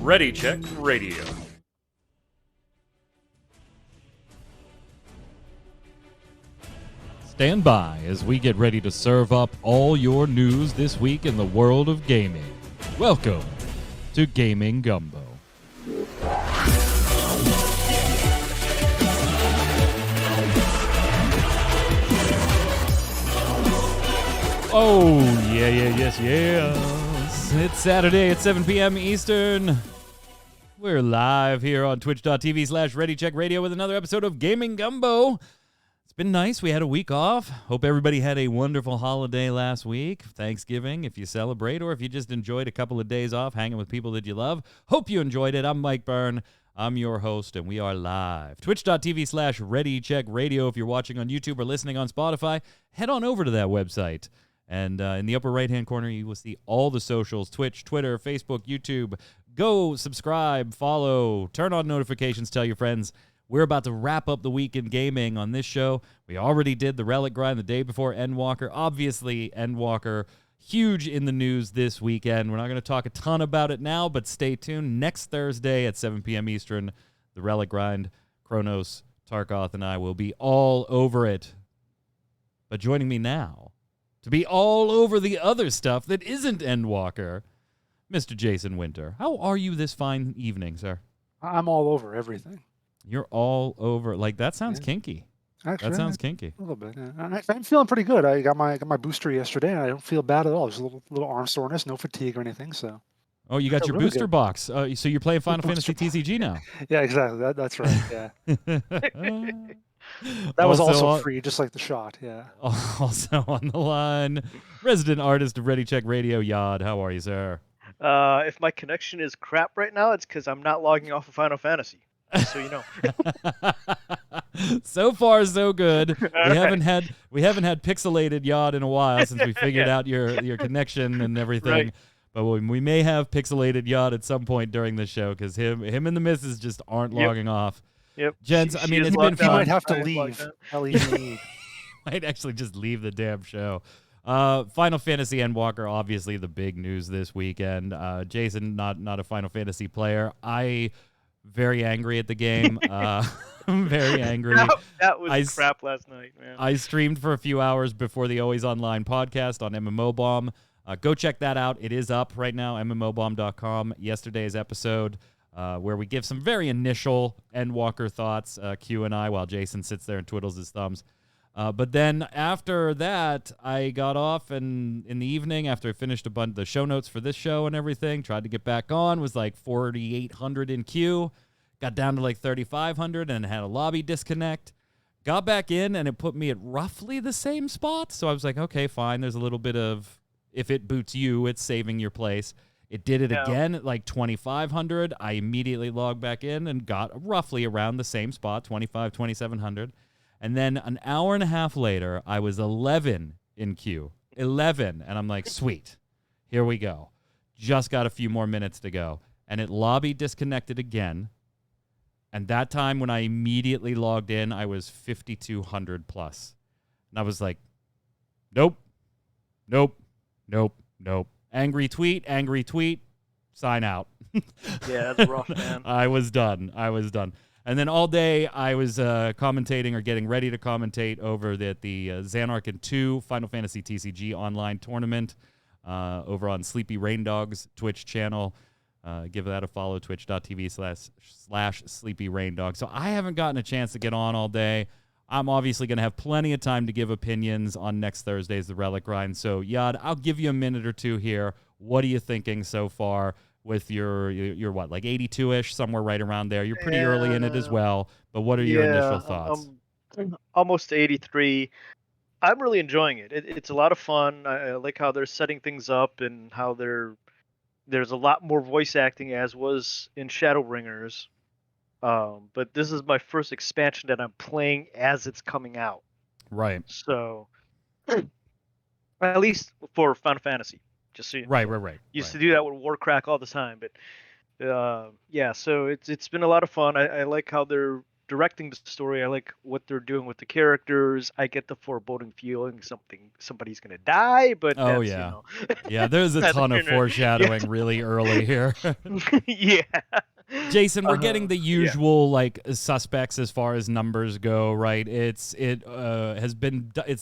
Ready Check Radio. Stand by as we get ready to serve up all your news this week in the world of gaming. Welcome to Gaming Gumbo. Oh, yes. It's Saturday at 7 p.m. Eastern. We're live here on twitch.tv/ReadyCheckRadio with another episode of Gaming Gumbo. It's been nice. We had a week off. Hope everybody had a wonderful holiday last week. Thanksgiving, if you celebrate, or if you just enjoyed a couple of days off hanging with people that you love. Hope you enjoyed it. I'm Mike Byrne. I'm your host, and we are live. Twitch.tv/ReadyCheckRadio. If you're watching on YouTube or listening on Spotify, head on over to that website. And in the upper right-hand corner, you will see all the socials, Twitch, Twitter, Facebook, YouTube. Go subscribe, follow, turn on notifications, tell your friends. We're about to wrap up the week in gaming on this show. We already did the Relic Grind the day before Endwalker. Obviously, Endwalker, huge in the news this weekend. We're not going to talk a ton about it now, but stay tuned. Next Thursday at 7 p.m. Eastern, the Relic Grind, Kronos, Tarkoth, and I will be all over it. But joining me now to be all over the other stuff that isn't Endwalker, Mr. Jason Winter. How are you this fine evening, sir? I'm all over everything. You're all over. Like, that sounds kinky. Actually, That sounds kinky. A little bit. Yeah. I'm feeling pretty good. I got my booster yesterday, and I don't feel bad at all. There's a little arm soreness, no fatigue or anything. So. Oh, you got your really booster good. box. So you're playing Final Fantasy TCG now. Yeah, exactly. That's right. Yeah. That was also free, just like the shot. Yeah. Also on the line, resident artist of Ready Check Radio, Yod. How are you, sir? If my connection is crap right now, it's because I'm not logging off of Final Fantasy. Just so you know. So far, so good. We haven't had pixelated Yod in a while since we figured out your connection and everything. Right. But we may have pixelated Yod at some point during the show because him and the missus just aren't logging off. Yep. Gents, I mean, it's been He fun. might have to leave. Might actually just leave the damn show. Final Fantasy Endwalker, obviously the big news this weekend. Jason, not a Final Fantasy player. I very angry at the game. I'm very angry. That was crap last night, man. I streamed for a few hours before the Always Online podcast on MMO Bomb. Go check that out. It is up right now, mmobomb.com. Yesterday's episode, where we give some very initial Endwalker thoughts, Q and I, while Jason sits there and twiddles his thumbs. But then after that, I got off, and in the evening, after I finished a bunch of the show notes for this show and everything, tried to get back on, was like 4,800 in queue, got down to like 3,500 and had a lobby disconnect. Got back in, and it put me at roughly the same spot. So I was like, okay, fine. There's a little bit of, if it boots you, it's saving your place. It did it again at like 2,500. I immediately logged back in and got roughly around the same spot, 2,700. And then an hour and a half later, I was 11 in queue. 11. And I'm like, sweet. Here we go. Just got a few more minutes to go. And it lobby disconnected again. And that time when I immediately logged in, I was 5,200 plus. And I was like, nope. Angry tweet, sign out. Yeah, that's rough, man. I was done. And then all day I was commentating or getting ready to commentate over the Xanarch 2 Final Fantasy TCG online tournament over on Sleepy Rain Dog's Twitch channel. Give that a follow, twitch.tv/Sleepy Rain Dog. So I haven't gotten a chance to get on all day. I'm obviously going to have plenty of time to give opinions on next Thursday's The Relic Grind. So, Yad, I'll give you a minute or two here. What are you thinking so far with your what, like 82-ish, somewhere right around there? You're pretty early in it as well, but what are your initial thoughts? Almost 83. I'm really enjoying it. It's a lot of fun. I like how they're setting things up and how there's a lot more voice acting, as was in Shadowbringers. But this is my first expansion that I'm playing as it's coming out. Right. So, at least for Final Fantasy, just so you know. Right. Used to do that with Warcrack all the time, but yeah. So it's been a lot of fun. I like how they're directing the story. I like what they're doing with the characters. I get the foreboding feeling somebody's gonna die, but Oh, that's yeah. Yeah, there's a neither ton here of nor- foreshadowing really early here. yeah. Jason, we're getting the Yeah. usual like suspects as far as numbers go, right? It's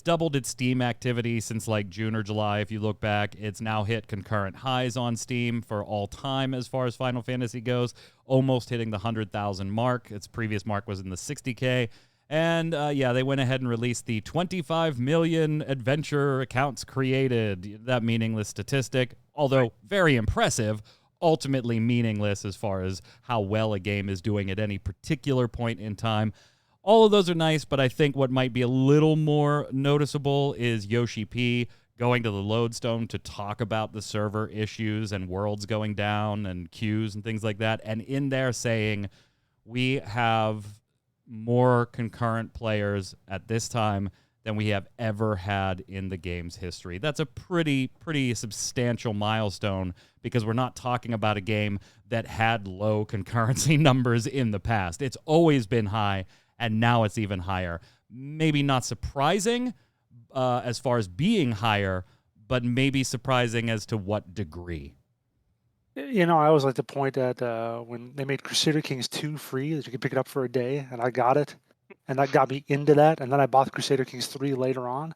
doubled its Steam activity since like June or July. If you look back, it's now hit concurrent highs on Steam for all time as far as Final Fantasy goes, almost hitting the 100,000 mark. Its previous mark was in the 60K. And yeah, they went ahead and released the 25 million adventure accounts created. That meaningless statistic, although very impressive, ultimately meaningless as far as how well a game is doing at any particular point in time. All of those are nice, but I think what might be a little more noticeable is Yoshi P going to the Lodestone to talk about the server issues and worlds going down and queues and things like that. And in there saying, we have more concurrent players at this time than we have ever had in the game's history. That's a pretty substantial milestone because we're not talking about a game that had low concurrency numbers in the past. It's always been high, and now it's even higher. Maybe not surprising as far as being higher, but maybe surprising as to what degree. I always like to point at when they made Crusader Kings 2 free, that you could pick it up for a day, and I got it. And that got me into that, and then I bought Crusader Kings 3 later on.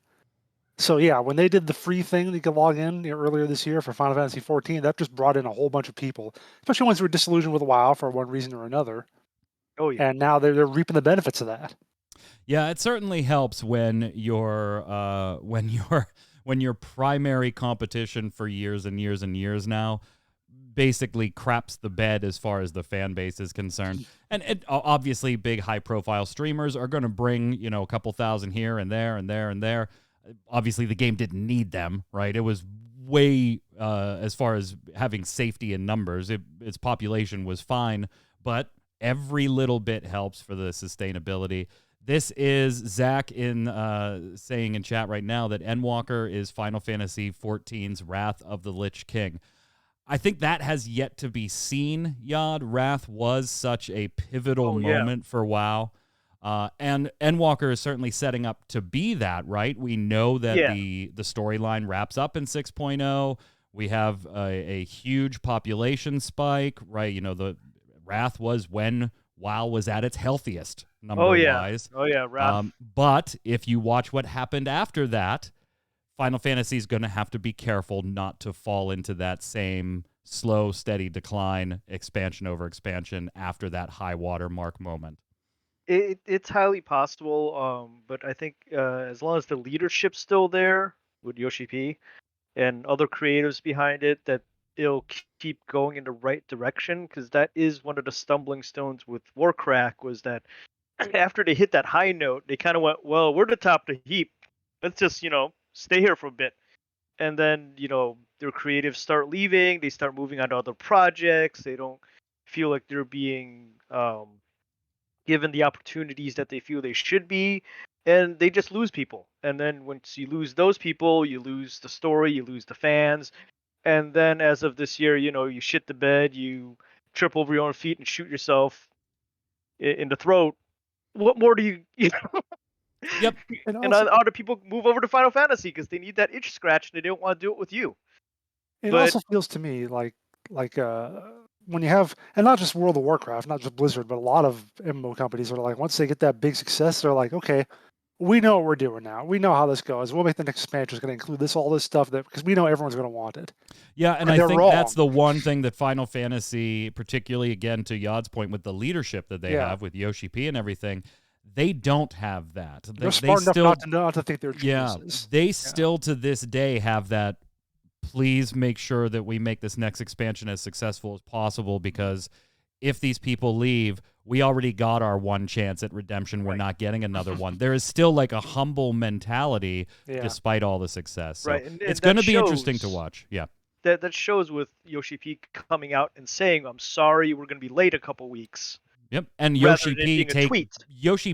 So yeah, when they did the free thing, you could log in earlier this year for Final Fantasy XIV, that just brought in a whole bunch of people, especially ones who were disillusioned with WoW for one reason or another. Oh yeah. And now they're reaping the benefits of that. Yeah, it certainly helps when your primary competition for years and years and years now basically craps the bed as far as the fan base is concerned. And obviously big high-profile streamers are going to bring, a couple thousand here and there and there and there. Obviously, the game didn't need them, right? It was way, as far as having safety in numbers, its population was fine, but every little bit helps for the sustainability. This is Zach saying in chat right now that Endwalker is Final Fantasy XIV's Wrath of the Lich King. I think that has yet to be seen, Yad. Wrath was such a pivotal moment for WoW. And Endwalker is certainly setting up to be that, right? We know that the storyline wraps up in 6.0. We have a huge population spike, right? The Wrath was when WoW was at its healthiest, number-wise. Oh, yeah, Wrath. But if you watch what happened after that, Final Fantasy is going to have to be careful not to fall into that same slow, steady decline, expansion over expansion after that high water mark moment. It's highly possible, but I think as long as the leadership's still there with Yoshi P and other creatives behind it, that it'll keep going in the right direction, because that is one of the stumbling stones with Warcraft, was that after they hit that high note, they kind of went, well, we're the top of the heap. Let's just, stay here for a bit. And then, their creatives start leaving. They start moving on to other projects. They don't feel like they're being given the opportunities that they feel they should be. And they just lose people. And then once you lose those people, you lose the story, you lose the fans. And then as of this year, you shit the bed, you trip over your own feet and shoot yourself in the throat. What more do you Yep. And other people move over to Final Fantasy because they need that itch scratch and they don't want to do it with you. it But also feels to me like when you have, and not just World of Warcraft, not just Blizzard, but a lot of MMO companies are like, once they get that big success, they're like, okay, we know what we're doing now. We know how this goes. We'll make the next expansion is going to include all this stuff because we know everyone's going to want it. Yeah, and I they're think wrong. that's the one thing that Final Fantasy, particularly again to Yod's point with the leadership that they have with Yoshi P and everything, they don't have that. They're smart enough not to think they're geniuses. They still to this day have that. Please make sure that we make this next expansion as successful as possible, because if these people leave, we already got our one chance at redemption. We're not getting another one. There is still like a humble mentality despite all the success. So and it's going to be interesting to watch. Yeah. That shows with Yoshi P coming out and saying, I'm sorry, we're going to be late a couple weeks. Yep, and Yoshi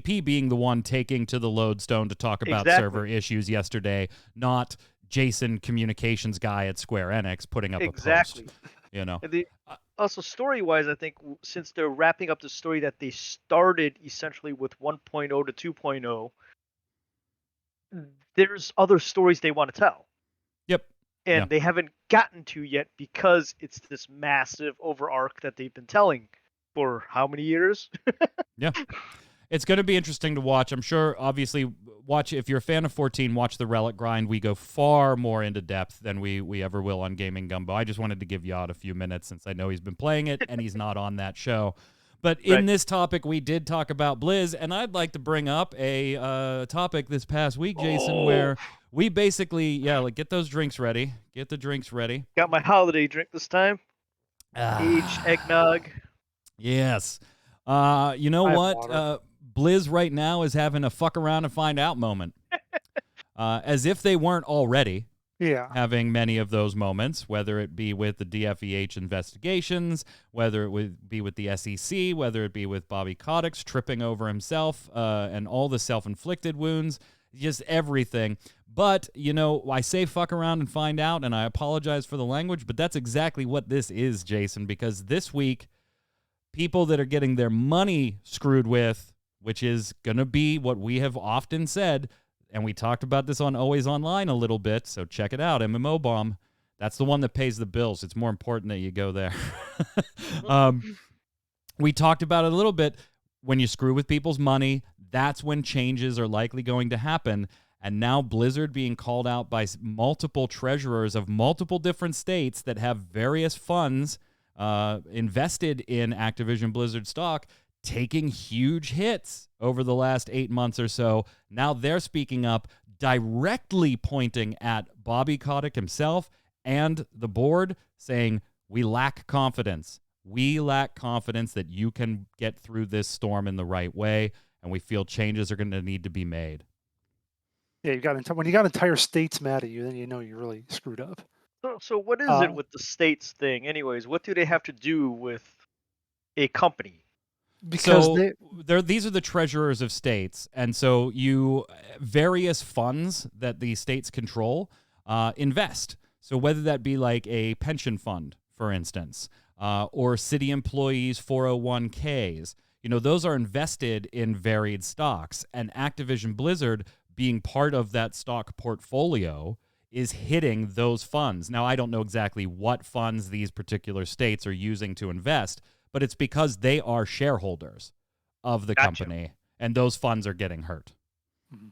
P being the one taking to the Lodestone to talk about server issues yesterday, not Jason, communications guy at Square Enix, putting up a post. Also, story-wise, I think since they're wrapping up the story that they started essentially with 1.0 to 2.0, there's other stories they want to tell. Yep. And Yeah. they haven't gotten to yet because it's this massive over arc that they've been telling for how many years? Yeah. It's going to be interesting to watch. I'm sure, obviously, watch if you're a fan of 14, watch the Relic Grind. We go far more into depth than we ever will on Gaming Gumbo. I just wanted to give Yod a few minutes since I know he's been playing it and he's not on that show. But in this topic, we did talk about Blizz, and I'd like to bring up a topic this past week, Jason, where we basically, get those drinks ready. Get the drinks ready. Got my holiday drink this time. Aged eggnog. Yes. You know what? water. Blizz right now is having a fuck around and find out moment. As if they weren't already having many of those moments, whether it be with the DFEH investigations, whether it would be with the SEC, whether it be with Bobby Kotick tripping over himself and all the self-inflicted wounds, just everything. But, I say fuck around and find out, and I apologize for the language, but that's exactly what this is, Jason, because this week, people that are getting their money screwed with, which is going to be what we have often said, and we talked about this on Always Online a little bit, so check it out, MMO Bomb. That's the one that pays the bills. It's more important that you go there. We talked about it a little bit. When you screw with people's money, that's when changes are likely going to happen. And now Blizzard being called out by multiple treasurers of multiple different states that have various funds invested in Activision Blizzard stock, taking huge hits over the last 8 months or so. Now they're speaking up, directly pointing at Bobby Kotick himself and the board, saying, we lack confidence. We lack confidence that you can get through this storm in the right way, and we feel changes are going to need to be made. Yeah, when you got entire states mad at you, then you know you're really screwed up. So what is it with the states thing? Anyways, what do they have to do with a company? Because these are the treasurers of states, and so various funds that the states control invest. So whether that be like a pension fund, for instance, or city employees' 401ks, those are invested in varied stocks, and Activision Blizzard, being part of that stock portfolio, is hitting those funds. Now, I don't know exactly what funds these particular states are using to invest, but it's because they are shareholders of the company, and those funds are getting hurt. Mm-hmm.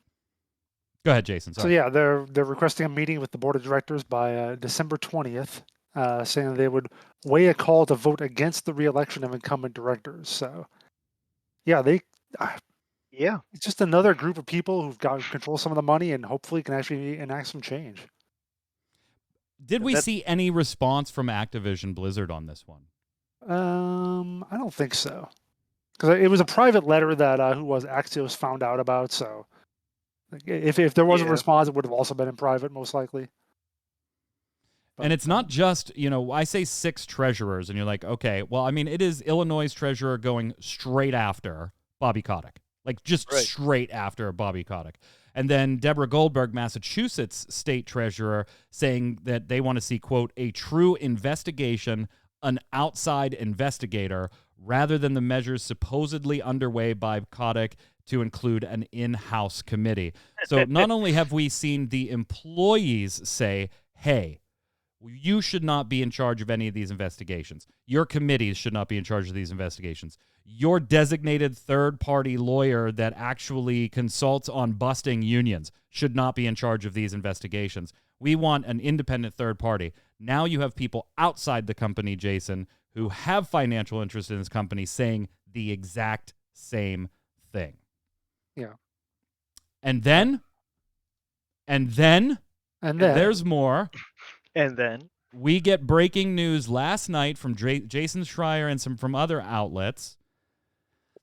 Go ahead, Jason. Sorry. So, they're requesting a meeting with the board of directors by December 20th, saying they would weigh a call to vote against the re-election of incumbent directors. So, it's just another group of people who've got control some of the money and hopefully can actually enact some change. Did we see any response from Activision Blizzard on this one? I don't think so, because it was a private letter that Axios found out about. So, if there was a response, it would have also been in private, most likely. And it's not just, I say 6 treasurers, and you're like, okay, well, I mean, it is Illinois' treasurer going straight after Bobby Kotick. Like, just straight after Bobby Kotick. And then Deborah Goldberg, Massachusetts state treasurer, saying that they want to see, quote, a true investigation, an outside investigator, rather than the measures supposedly underway by Kotick to include an in-house committee. So not only have we seen the employees say, hey, you should not be in charge of any of these investigations. Your committees should not be in charge of these investigations. Your designated third-party lawyer that actually consults on busting unions should not be in charge of these investigations. We want an independent third party. Now you have people outside the company, Jason, who have financial interest in this company saying the exact same thing. Yeah. And then there's more. And then we get breaking news last night from Jason Schreier and from other outlets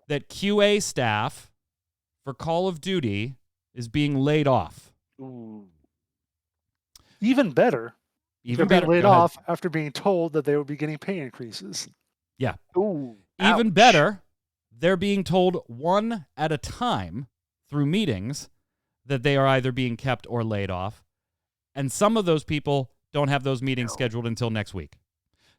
that QA staff for Call of Duty is being laid off. Ooh. Even better. Even they're better. being laid off after being told that they would be getting pay increases. Yeah. Ooh. Even Ouch. better, they're being told one at a time through meetings that they are either being kept or laid off. And some of those people don't have those meetings scheduled until next week.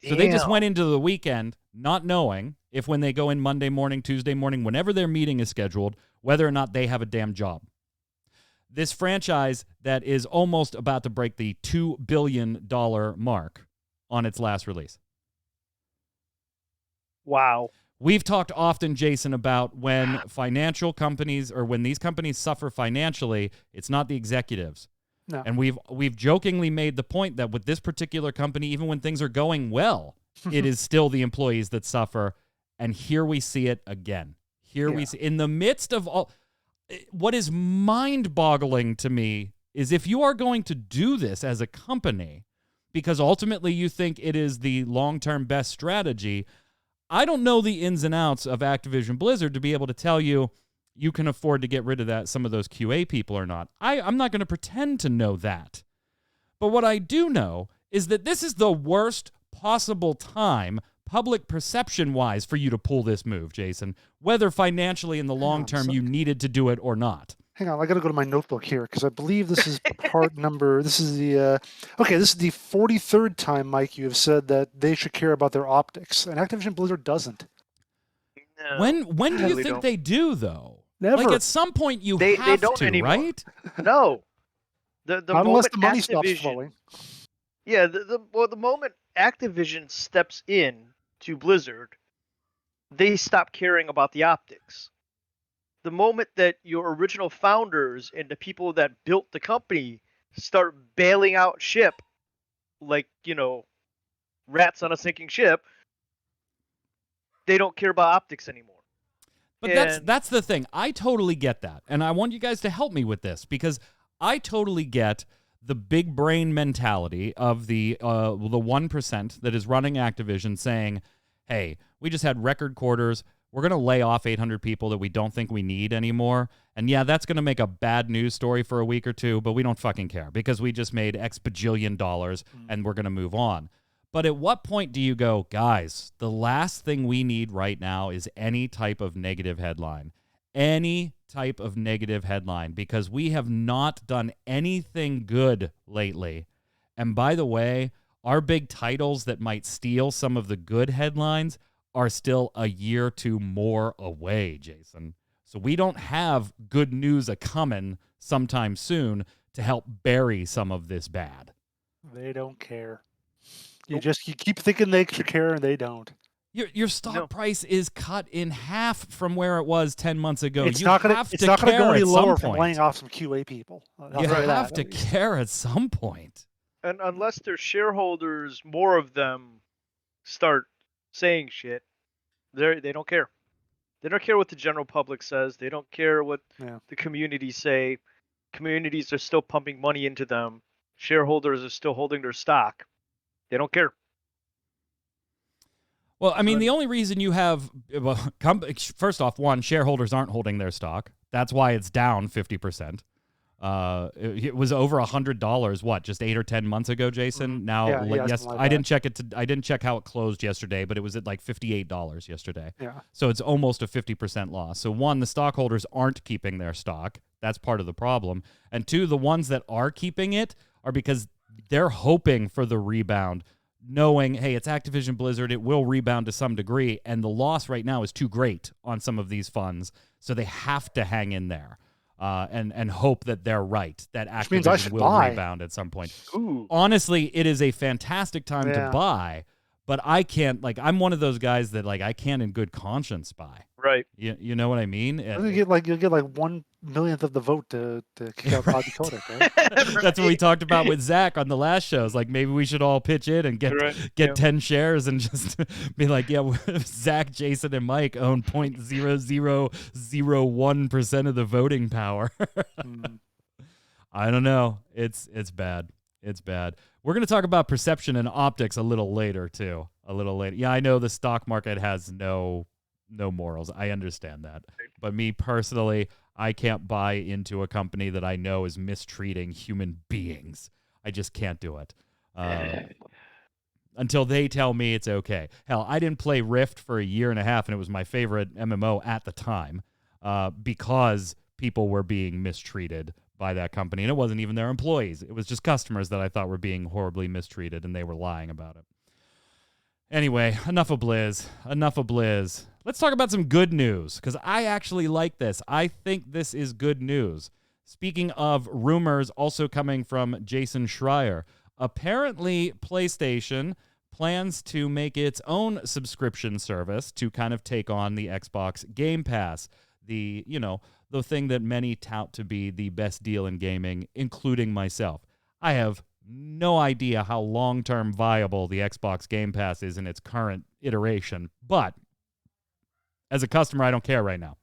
So they just went into the weekend not knowing if when they go in Monday morning, Tuesday morning, whenever their meeting is scheduled, whether or not they have a damn job. This franchise that is almost about to break the $2 billion mark on its last release. Wow. We've talked often, Jason, about when financial companies or when these companies suffer financially, it's not the executives. No. And we've jokingly made the point that with this particular company, even when things are going well, it is still the employees that suffer. And here we see it again. Here we see in the midst of all. What is mind-boggling to me is if you are going to do this as a company, because ultimately you think it is the long-term best strategy, I don't know the ins and outs of Activision Blizzard to be able to tell you you can afford to get rid of some of those QA people or not. I'm not going to pretend to know that. But what I do know is that this is the worst possible time, public perception-wise, for you to pull this move, Jason, whether financially in the long term you needed to do it or not. Hang on, I got to go to my notebook here because I believe this is part number. This is the this is the 43rd time, Mike, you have said that they should care about their optics, and Activision Blizzard doesn't. No, When do you think don't. they do, though? Never. Like at some point you They have don't to, anymore. right? No. The Not unless moment the money stops Activision- flowing. Yeah, the moment Activision steps in to Blizzard, they stop caring about the optics. The moment that your original founders and the people that built the company start bailing out ship, like, rats on a sinking ship, they don't care about optics anymore. But that's the thing. I totally get that. And I want you guys to help me with this because I totally get the big brain mentality of the 1% that is running Activision saying, hey, we just had record quarters. We're going to lay off 800 people that we don't think we need anymore. And yeah, that's going to make a bad news story for a week or two, but we don't fucking care because we just made X bajillion dollars and we're going to move on. But at what point do you go, guys, the last thing we need right now is any type of negative headline. Any type of negative headline because we have not done anything good lately. And by the way, our big titles that might steal some of the good headlines are still a year or two more away, Jason. So we don't have good news a-coming sometime soon to help bury some of this bad. They don't care. You keep thinking they should care and they don't. Your stock price is cut in half from where it was 10 months ago. It's not going to go any lower from laying off some QA people. You have to care at some point. And unless their shareholders, more of them, start saying shit, they don't care. They don't care what the general public says. They don't care what the communities say. Communities are still pumping money into them. Shareholders are still holding their stock. They don't care. Well, I mean, the only reason you have, first off, one, shareholders aren't holding their stock. That's why it's down 50%. It was over $100. What, just 8 or 10 months ago, Jason? Now, yes, I didn't check it. I didn't check how it closed yesterday, but it was at like $58 yesterday. Yeah. So it's almost a 50% loss. So one, the stockholders aren't keeping their stock. That's part of the problem. And two, the ones that are keeping it are because they're hoping for the rebound, knowing, hey, it's Activision Blizzard, it will rebound to some degree, and the loss right now is too great on some of these funds, so they have to hang in there and hope that they're right, that Activision will rebound at some point. Ooh. Honestly, it is a fantastic time to buy, but I can't, I'm one of those guys that, I can't in good conscience buy. Right. You know what I mean? You'll get 1/millionth of the vote to kick out Bobby Kotick, right? That's what we talked about with Zach on the last show. It's like maybe we should all pitch in and get 10 shares and just be like, Zach, Jason, and Mike own 0.0001% of the voting power. I don't know. It's bad. It's bad. We're going to talk about perception and optics a little later, too. Yeah, I know the stock market has no morals. I understand that. But me personally, I can't buy into a company that I know is mistreating human beings. I just can't do it. Until they tell me it's okay. Hell, I didn't play Rift for a year and a half, and it was my favorite MMO at the time because people were being mistreated by that company. And it wasn't even their employees. It was just customers that I thought were being horribly mistreated, and they were lying about it. Anyway, enough of Blizz. Enough of Blizz. Let's talk about some good news, because I actually like this. I think this is good news. Speaking of rumors also coming from Jason Schreier, apparently PlayStation plans to make its own subscription service to kind of take on the Xbox Game Pass. The thing that many tout to be the best deal in gaming, including myself. I have no idea how long-term viable the Xbox Game Pass is in its current iteration, but as a customer, I don't care right now.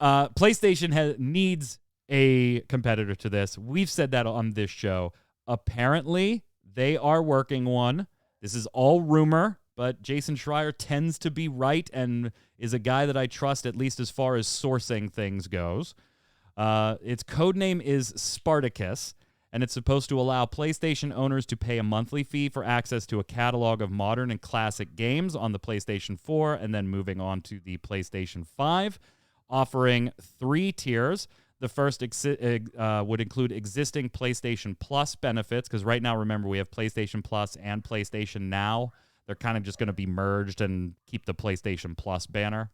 PlayStation needs a competitor to this. We've said that on this show. Apparently, they are working one. This is all rumor, but Jason Schreier tends to be right and is a guy that I trust, at least as far as sourcing things goes. Its codename is Spartacus, and it's supposed to allow PlayStation owners to pay a monthly fee for access to a catalog of modern and classic games on the PlayStation 4, and then moving on to the PlayStation 5, offering 3 tiers. The first would include existing PlayStation Plus benefits, because right now, remember, we have PlayStation Plus and PlayStation Now. They're kind of just going to be merged and keep the PlayStation Plus banner,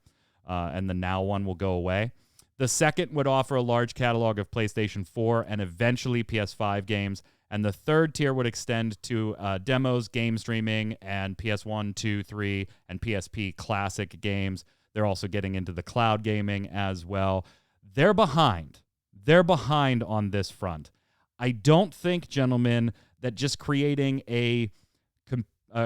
and the Now one will go away. The second would offer a large catalog of PlayStation 4 and eventually PS5 games. And the third tier would extend to demos, game streaming, and PS1, 2, 3, and PSP classic games. They're also getting into the cloud gaming as well. They're behind. They're behind on this front. I don't think, gentlemen, that just creating a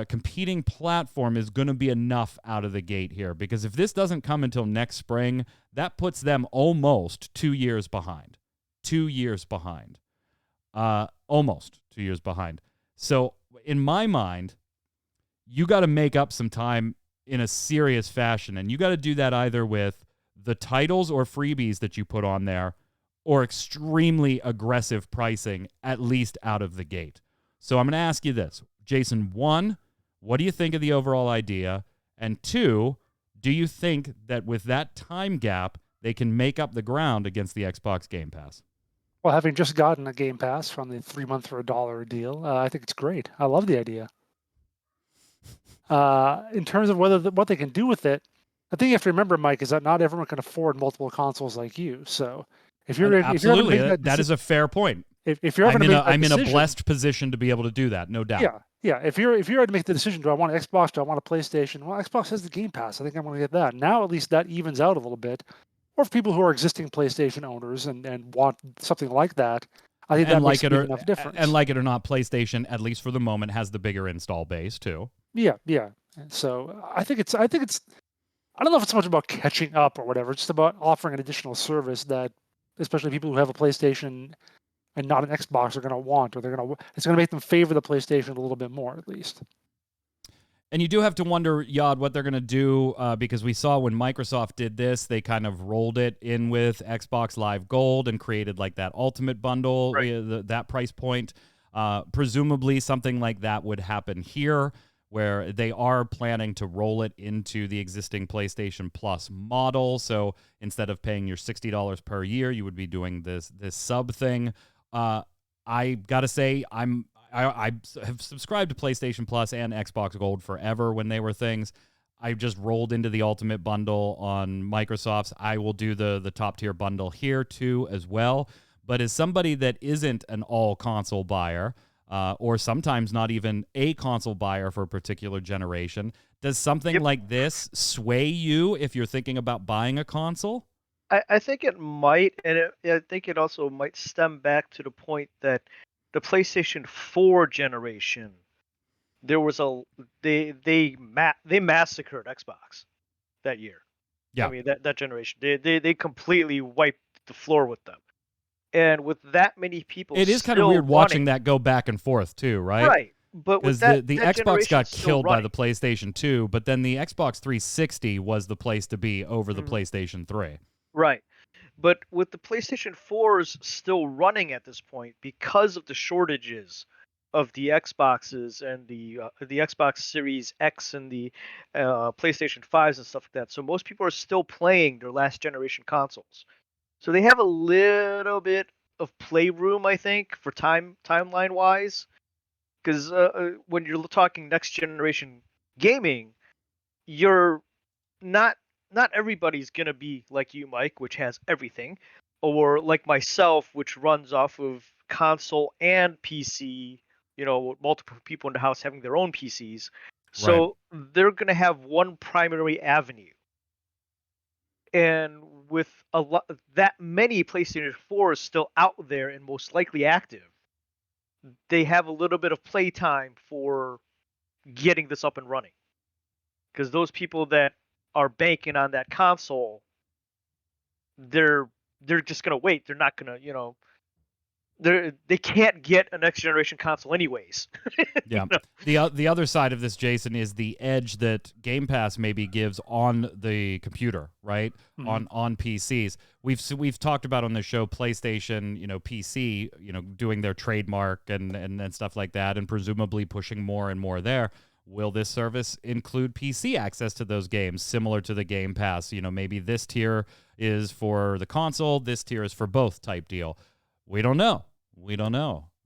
competing platform is going to be enough out of the gate here, because if this doesn't come until next spring, that puts them almost 2 years behind. 2 years behind. Almost 2 years behind. So in my mind, you got to make up some time in a serious fashion, and you got to do that either with the titles or freebies that you put on there, or extremely aggressive pricing, at least out of the gate. So I'm going to ask you this. Jason, 1, what do you think of the overall idea? And 2, do you think that with that time gap, they can make up the ground against the Xbox Game Pass? Well, having just gotten a Game Pass from the 3-month for $1 deal, I think it's great. I love the idea. In terms of what they can do with it, I think you have to remember, Mike, is that not everyone can afford multiple consoles like you. So if you're absolutely, if you're that is a fair point. If you're I'm in a blessed position to be able to do that, no doubt. Yeah. If you're to make the decision, do I want an Xbox? Do I want a PlayStation? Well, Xbox has the Game Pass. I think I'm going to get that. Now, at least that evens out a little bit. Or for people who are existing PlayStation owners and want something like that, I think that makes enough difference. And like it or not, PlayStation, at least for the moment, has the bigger install base too. Yeah. So I think it's. I don't know if it's so much about catching up or whatever. It's just about offering an additional service that, especially people who have a PlayStation and not an Xbox, are going to want, or it's going to make them favor the PlayStation a little bit more, at least. And you do have to wonder, Yod, what they're going to do, because we saw when Microsoft did this, they kind of rolled it in with Xbox Live Gold and created like that Ultimate Bundle, right. That price point. Presumably something like that would happen here, where they are planning to roll it into the existing PlayStation Plus model. So instead of paying your $60 per year, you would be doing this sub thing. I got to say, I have subscribed to PlayStation Plus and Xbox Gold forever when they were things. I just rolled into the Ultimate Bundle on Microsoft's. I will do the top tier bundle here too as well. But as somebody that isn't an all console buyer, or sometimes not even a console buyer for a particular generation, does something like this sway you if you're thinking about buying a console? I think it might, and I think it also might stem back to the point that the PlayStation 4 generation, there was they massacred Xbox that year. Yeah, I mean that generation, they completely wiped the floor with them, and with that many people, it is kind of weird watching that go back and forth too, right? Right, but with the Xbox got killed by running. the PlayStation 2, but then the Xbox 360 was the place to be over the PlayStation 3. Right. But with the PlayStation 4s still running at this point because of the shortages of the Xboxes and the Xbox Series X and the PlayStation 5s and stuff like that. So most people are still playing their last generation consoles. So they have a little bit of playroom, I think, for timeline wise. Because when you're talking next generation gaming, you're not everybody's gonna be like you, Mike, which has everything, or like myself, which runs off of console and PC. Multiple people in the house having their own PCs, Right. so they're gonna have one primary avenue. And with a lot that many PlayStation 4s still out there and most likely active, they have a little bit of playtime for getting this up and running. Because those people that are banking on that console, they're they're just gonna wait. They're not gonna, they can't get a next generation console anyways. Yeah. The other side of this, Jason, is the edge that Game Pass maybe gives on the computer, right? Mhm. On PCs. We've talked about on the show PlayStation, PC, doing their trademark and stuff like that, and presumably pushing more and more there. Will this service include PC access to those games, similar to the Game Pass? Maybe this tier is for the console, this tier is for both type deal. We don't know.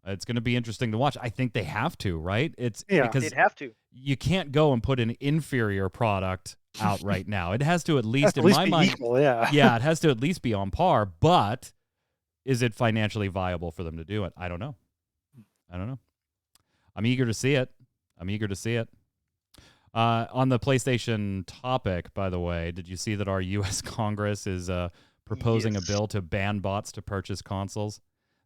It's going to be interesting to watch. I think they have to, right? It's Yeah. because They'd have to. you can't go and put an inferior product out right now. It has to at least, At in least my be mind, equal, yeah. yeah, it has to at least be on par. But is it financially viable for them to do it? I don't know. I'm eager to see it. On the PlayStation topic, by the way, did you see that our U.S. Congress is proposing Yes. a bill to ban bots to purchase consoles?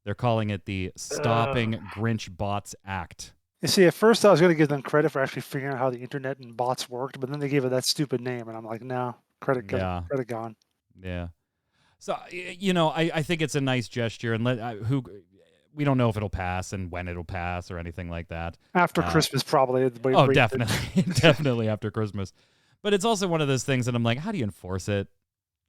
They're calling it the Stopping Grinch Bots Act. You see, at first I was going to give them credit for actually figuring out how the internet and bots worked, but then they gave it that stupid name, and I'm like, no, credit gone. Yeah. So, I think it's a nice gesture, and we don't know if it'll pass and when it'll pass or anything like that. After Christmas, probably. Definitely. Definitely after Christmas. But it's also one of those things that I'm like, how do you enforce it?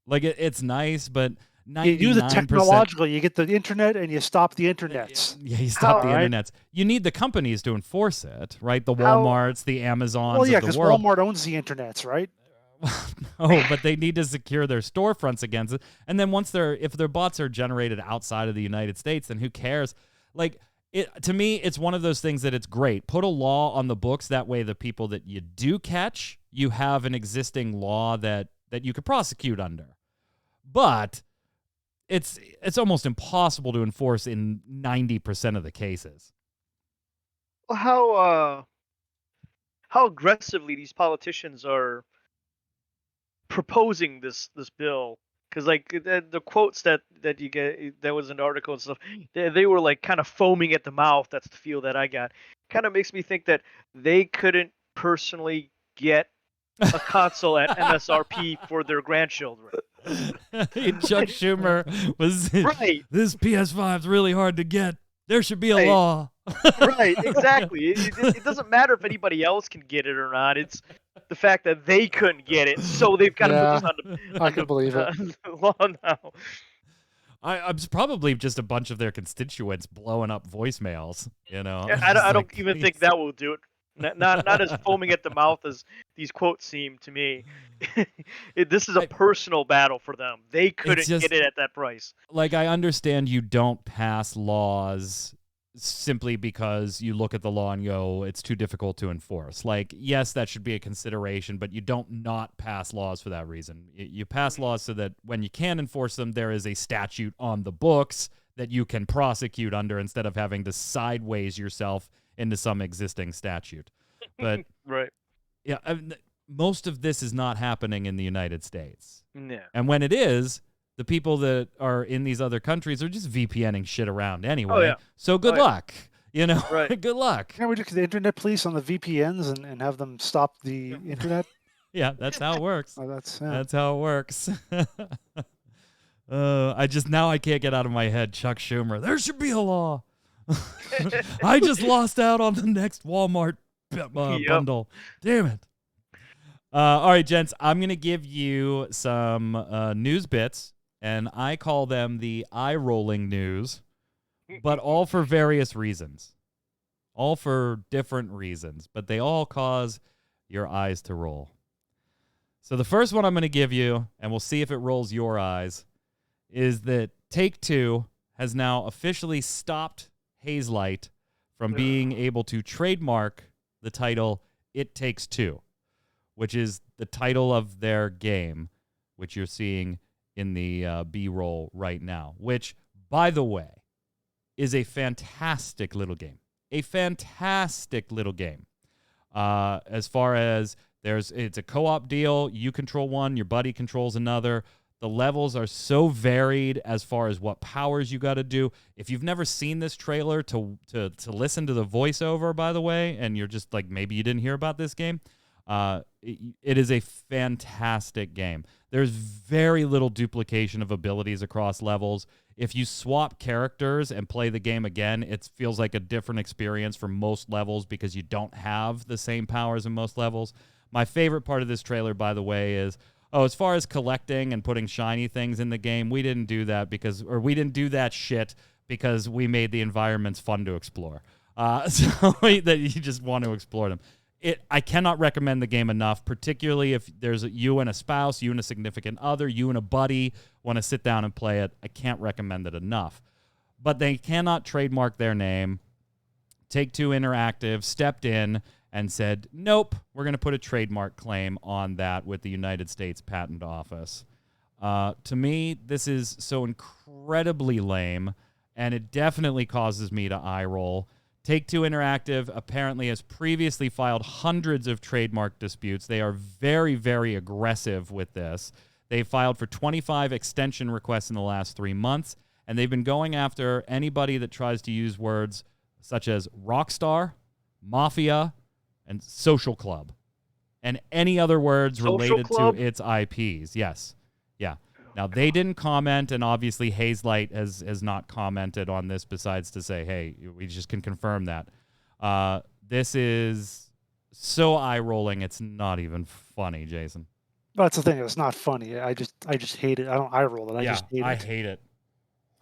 Like, it's nice, but 99%... You use it technologically. You get the internet and you stop the internets. Yeah, you stop the Right? internets. You need the companies to enforce it, right? The Walmarts, the Amazons Well, yeah, of the because world. Walmart owns the internets, right? No, but they need to secure their storefronts against it. And then if their bots are generated outside of the United States, then who cares? Like, to me, it's one of those things that it's great. Put a law on the books. That way, the people that you do catch, you have an existing law that you could prosecute under. But it's almost impossible to enforce in 90% of the cases. Well, how aggressively these politicians are proposing this bill, because like the quotes that you get, that was an article and stuff, they were like kind of foaming at the mouth. That's the feel that I got. Kind of makes me think that they couldn't personally get a console at MSRP for their grandchildren. Chuck Schumer was Right. This PS5's really hard to get. There should be a Right. law. Right, exactly. It doesn't matter if anybody else can get it or not. It's the fact that they couldn't get it, so they've got to Yeah, put this on I can believe it. the law now. I'm probably just a bunch of their constituents blowing up voicemails. I don't even think that will do it. Not as foaming at the mouth as these quotes seem to me. This is a personal battle for them. They couldn't get it at that price. Like, I understand you don't pass laws simply because you look at the law and go, it's too difficult to enforce. Like, yes, that should be a consideration, but you don't not pass laws for that reason. You pass laws so that when you can enforce them, there is a statute on the books that you can prosecute under instead of having to sideways yourself into some existing statute. But right. Yeah, most of this is not happening in the United States. Yeah. And when it is, the people that are in these other countries are just VPNing shit around anyway. Oh, yeah. So good luck. Right. Good luck. Can't we just get the internet police on the VPNs and have them stop the internet? Yeah, that's how it works. That's how it works. I can't get out of my head Chuck Schumer. There should be a law. I just lost out on the next Walmart bundle. Damn it. All right, gents, I'm going to give you some news bits, and I call them the eye-rolling news, but all for various reasons. All for different reasons, but they all cause your eyes to roll. So the first one I'm going to give you, and we'll see if it rolls your eyes, is that Take-Two has now officially stopped Hazelight from being able to trademark the title It Takes Two, which is the title of their game, which you're seeing in the B-roll right now, which, by the way, is a fantastic little game. A fantastic little game. As far as it's a co-op deal. You control one, your buddy controls another. The levels are so varied as far as what powers you got to do. If you've never seen this trailer to listen to the voiceover, by the way, and you're just like, maybe you didn't hear about this game, it is a fantastic game. There's very little duplication of abilities across levels. If you swap characters and play the game again, it feels like a different experience for most levels because you don't have the same powers in most levels. My favorite part of this trailer, by the way, is, as far as collecting and putting shiny things in the game, we didn't do that we didn't do that shit because we made the environments fun to explore. So that you just want to explore them. I cannot recommend the game enough, particularly if there's you and a spouse, you and a significant other, you and a buddy want to sit down and play it. I can't recommend it enough. But they cannot trademark their name. Take-Two Interactive stepped in and said, nope, we're going to put a trademark claim on that with the United States Patent Office. To me, this is so incredibly lame, and it definitely causes me to eye roll. Take-Two Interactive apparently has previously filed hundreds of trademark disputes. They are very, very aggressive with this. They filed for 25 extension requests in the last 3 months, and they've been going after anybody that tries to use words such as rockstar, mafia, and social club, and any other words related to its IPs. Yes. Yeah. Now, they didn't comment, and obviously Hazelight has not commented on this besides to say, hey, we just can confirm that. This is so eye-rolling, it's not even funny, Jason. That's the thing. It's not funny. I just hate it. I don't eye roll it. I just hate it. I hate it.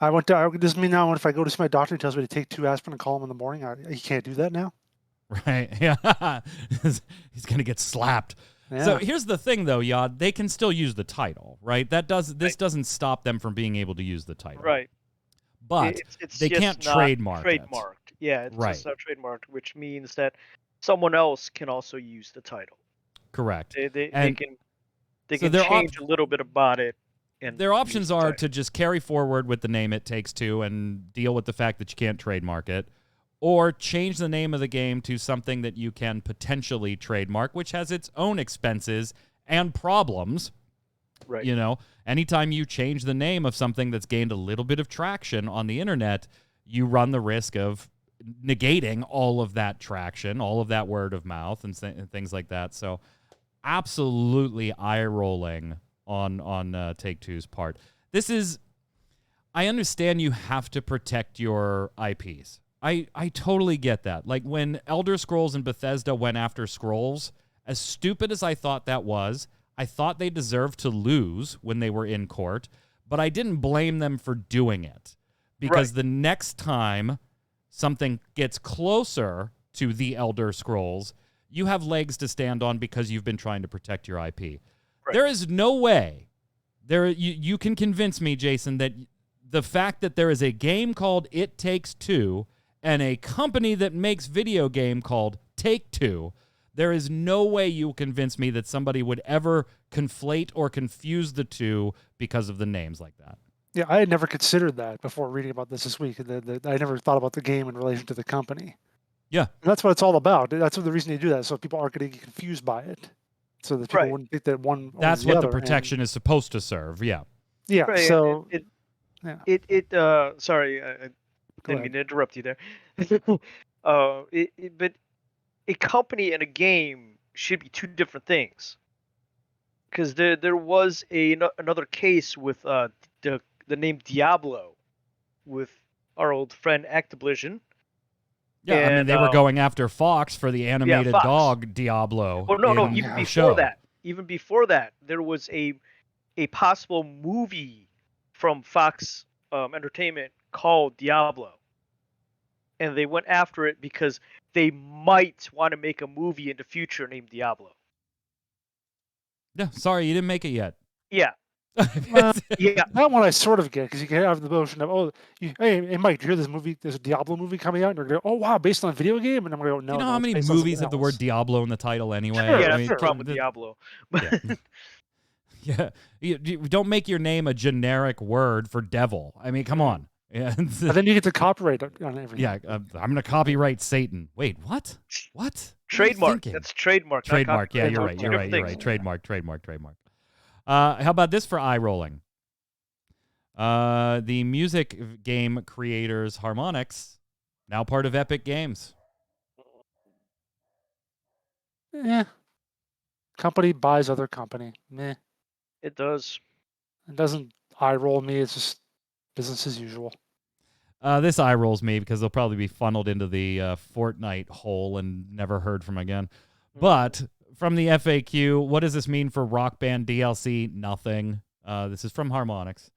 Does it mean now if I go to see my doctor and tells me to take 2 aspirin and call him in the morning, you can't do that now? Right. Yeah. He's going to get slapped. Yeah. So here's the thing, though, Yod. They can still use the title, right? This doesn't stop them from being able to use the title. Right. But they can't trademark it. Yeah, it's just not trademarked, which means that someone else can also use the title. Correct. They can change a little bit about it. And their options are to just carry forward with the name It Takes Two and deal with the fact that you can't trademark it, or change the name of the game to something that you can potentially trademark, which has its own expenses and problems. Right. You know, anytime you change the name of something that's gained a little bit of traction on the internet, you run the risk of negating all of that traction, all of that word of mouth and things like that. So absolutely eye-rolling on Take-Two's part. I understand you have to protect your IPs. I totally get that. Like when Elder Scrolls and Bethesda went after Scrolls, as stupid as I thought that was, I thought they deserved to lose when they were in court, but I didn't blame them for doing it. Because the next time something gets closer to the Elder Scrolls, you have legs to stand on because you've been trying to protect your IP. Right. There is no way you can convince me, Jason, that the fact that there is a game called It Takes Two and a company that makes video game called Take-Two, there is no way you'll convince me that somebody would ever conflate or confuse the two because of the names like that. Yeah, I had never considered that before reading about this week. I never thought about the game in relation to the company. Yeah. And that's what it's all about. That's the reason they do that, so people aren't going to get confused by it. So that people wouldn't think that one That's what the protection is supposed to serve, yeah. Yeah, right. So... sorry, I didn't mean to interrupt you there. But a company and a game should be two different things. Because there was another case with the name Diablo with our old friend Activision. Yeah, and, I mean, they were going after Fox for the animated dog Diablo. Well, no, even before that. Even before that, there was a possible movie from Fox Entertainment called Diablo. And they went after it because they might want to make a movie in the future named Diablo. Yeah, sorry, you didn't make it yet. Yeah. Yeah. That one I sort of get because you can have the notion of hey Mike, do you hear this movie? There's a Diablo movie coming out, and they're going, oh wow, based on a video game, and I'm going to go, no. Do you know no, how it's many based on movies something have the word else." Diablo in the title anyway? Sure, Yeah, I that's mean, the problem with the- Diablo. Yeah. Yeah, you don't make your name a generic word for devil. I mean, come on. Yeah, And then you get the copyright on everything. yeah. I'm gonna copyright Satan. Wait, what? What? What are you Trademark. thinking? That's trademark. not Trademark. Yeah, copyright. you're Trademark, right. Two You're different right. You're things. right. Trademark. How about this for eye rolling? The music game creators Harmonix, now part of Epic Games. Company buys other company. Meh. It does. It doesn't eye roll me. It's just business as usual. This eye rolls me because they'll probably be funneled into the Fortnite hole and never heard from again. But from the FAQ, what does this mean for Rock Band DLC? Nothing. This is from Harmonix.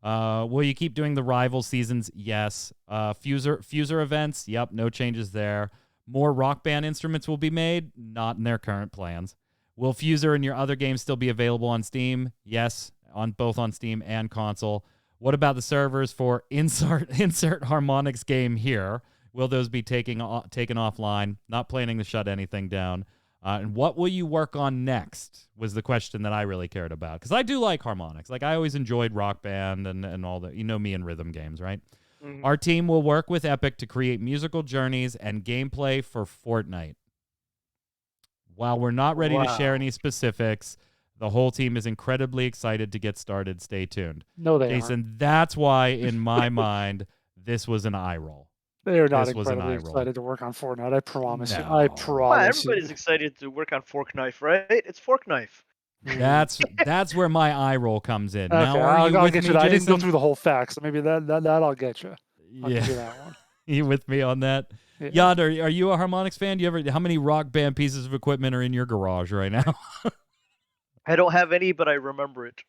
Will you keep doing the rival seasons? Yes. Fuser events? Yep, no changes there. More Rock Band instruments will be made? Not in their current plans. Will Fuser and your other games still be available on Steam? Yes, on both on Steam and console. What about the servers for insert Harmonix game here? Will those be taken offline? Not planning to shut anything down. And what will you work on next was the question that I really cared about. Because I do like Harmonix. Like, I always enjoyed Rock Band and all the, you know me and rhythm games, right? Mhm. Our team will work with Epic to create musical journeys and gameplay for Fortnite. While we're not ready to share Wow. any specifics, the whole team is incredibly excited to get started. Stay tuned. No, they Jason, that's why, in my mind, this was an eye roll. They are not This was an incredibly eye roll. excited to work on Fortnite. I promise you. I No. Well, promise you. everybody's excited to work on Fork Knife, right? It's Fork Knife. That's where my eye roll comes in. Okay, Now, are you I'll with get me, you that. I didn't go Jason? through the whole facts, so maybe that I'll get you. I'll give you Yeah. that one. You with me on that? Yeah. Yod, are you a Harmonix fan? Do you ever? How many Rock Band pieces of equipment are in your garage right now? I don't have any, but I remember it.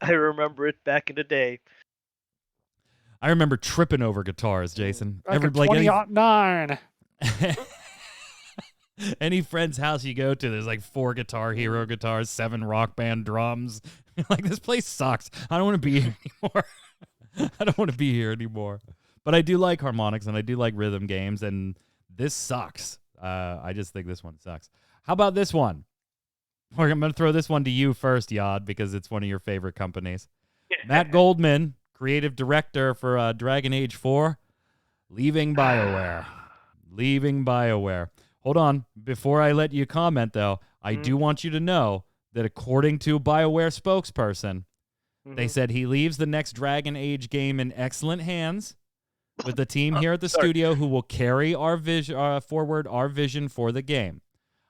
I remember it back in the day. I remember tripping over guitars, Jason. Back in Like any 2009. any friend's house you go to, there's like 4 Guitar Hero guitars, 7 Rock Band drums. Like, this place sucks. I don't want to be here anymore. I don't want to be here anymore. But I do like Harmonix and I do like rhythm games, and this sucks. I just think this one sucks. How about this one? I'm going to throw this one to you first, Yod, because it's one of your favorite companies. Matt Goldman, creative director for Dragon Age 4, leaving BioWare. Leaving BioWare. Hold on. Before I let you comment, though, I do want you to know that according to BioWare spokesperson, they said he leaves the next Dragon Age game in excellent hands with the team here at the studio who will carry our forward our vision for the game.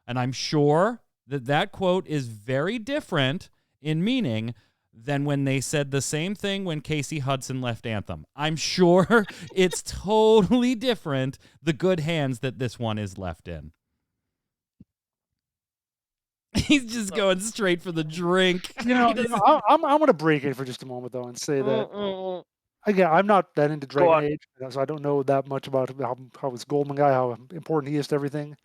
And I'm sure that quote is very different in meaning than when they said the same thing when Casey Hudson left Anthem. I'm sure it's totally different, the good hands that this one is left in. He's just going straight for the drink. I'm going to break it for just a moment, though, and say that, again, I'm not that into Dragon Age, so I don't know that much about how this Goldman guy, how important he is to everything.